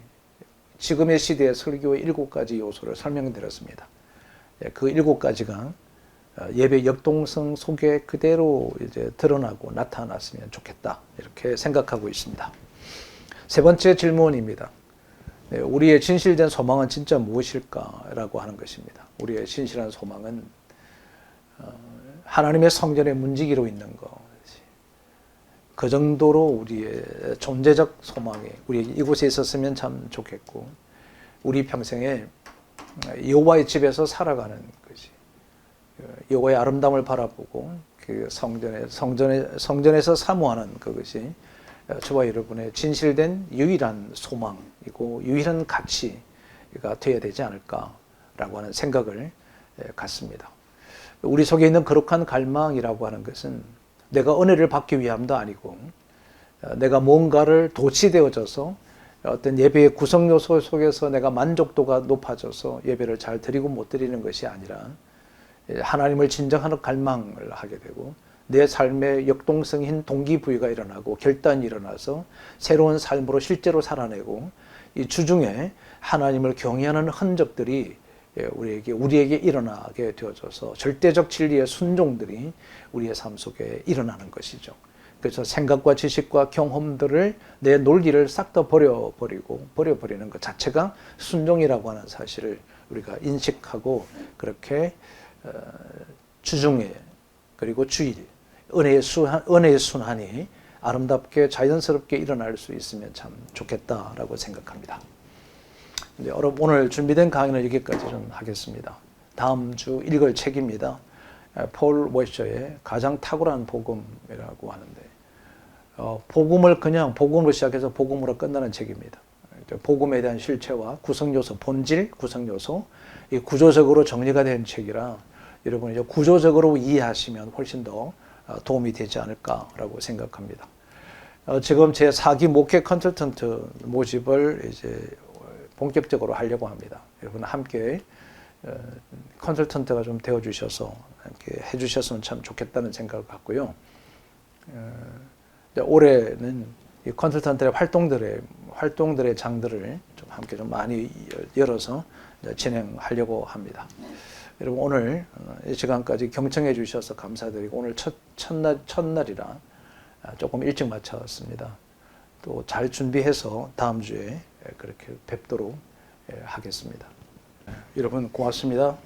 Speaker 1: 지금의 시대의 설교의 7가지 요소를 설명드렸습니다. 그 7가지가 예배 역동성 속에 그대로 이제 드러나고 나타났으면 좋겠다. 이렇게 생각하고 있습니다. 세 번째 질문입니다. 우리의 진실된 소망은 진짜 무엇일까라고 하는 것입니다. 우리의 진실한 소망은 하나님의 성전의 문지기로 있는 것. 그 정도로 우리의 존재적 소망이 우리 이곳에 있었으면 참 좋겠고 우리 평생에 여호와의 집에서 살아가는 것이 여호와의 아름다움을 바라보고 그 성전에서 사모하는 그것이 저와 여러분의 진실된 유일한 소망이고 유일한 가치가 되어야 되지 않을까라고 하는 생각을 갖습니다. 우리 속에 있는 거룩한 갈망이라고 하는 것은 내가 은혜를 받기 위함도 아니고 내가 뭔가를 도취되어져서 어떤 예배의 구성 요소 속에서 내가 만족도가 높아져서 예배를 잘 드리고 못 드리는 것이 아니라 하나님을 진정하는 갈망을 하게 되고 내 삶의 역동성인 동기부여가 일어나고 결단이 일어나서 새로운 삶으로 실제로 살아내고 이 주중에 하나님을 경외하는 흔적들이 우리에게 일어나게 되어져서 절대적 진리의 순종들이 우리의 삶 속에 일어나는 것이죠. 그래서 생각과 지식과 경험들을 내 논리를 싹 다 버려버리는 것 자체가 순종이라고 하는 사실을 우리가 인식하고 그렇게 주중에 그리고 주일 은혜의 순환이 아름답게 자연스럽게 일어날 수 있으면 참 좋겠다라고 생각합니다. 네, 오늘 준비된 강의는 여기까지 좀 하겠습니다. 다음 주 읽을 책입니다. 폴 웨셔의 가장 탁월한 복음이라고 하는데 복음을 그냥 복음으로 시작해서 복음으로 끝나는 책입니다. 복음에 대한 실체와 구성요소, 본질, 구성요소 이 구조적으로 정리가 된 책이라 여러분이 구조적으로 이해하시면 훨씬 더 도움이 되지 않을까라고 생각합니다. 지금 제 4기 목회 컨설턴트 모집을 이제 본격적으로 하려고 합니다. 여러분 함께 컨설턴트가 좀 되어주셔서 이렇게 해주셨으면 참 좋겠다는 생각을 갖고요. 올해는 이 컨설턴트의 활동들의 장들을 좀 함께 좀 많이 열어서 이제 진행하려고 합니다. 여러분 오늘 이 시간까지 경청해 주셔서 감사드리고 오늘 첫날이라 조금 일찍 마쳤습니다. 또 잘 준비해서 다음 주에 그렇게 뵙도록 하겠습니다. 여러분 고맙습니다.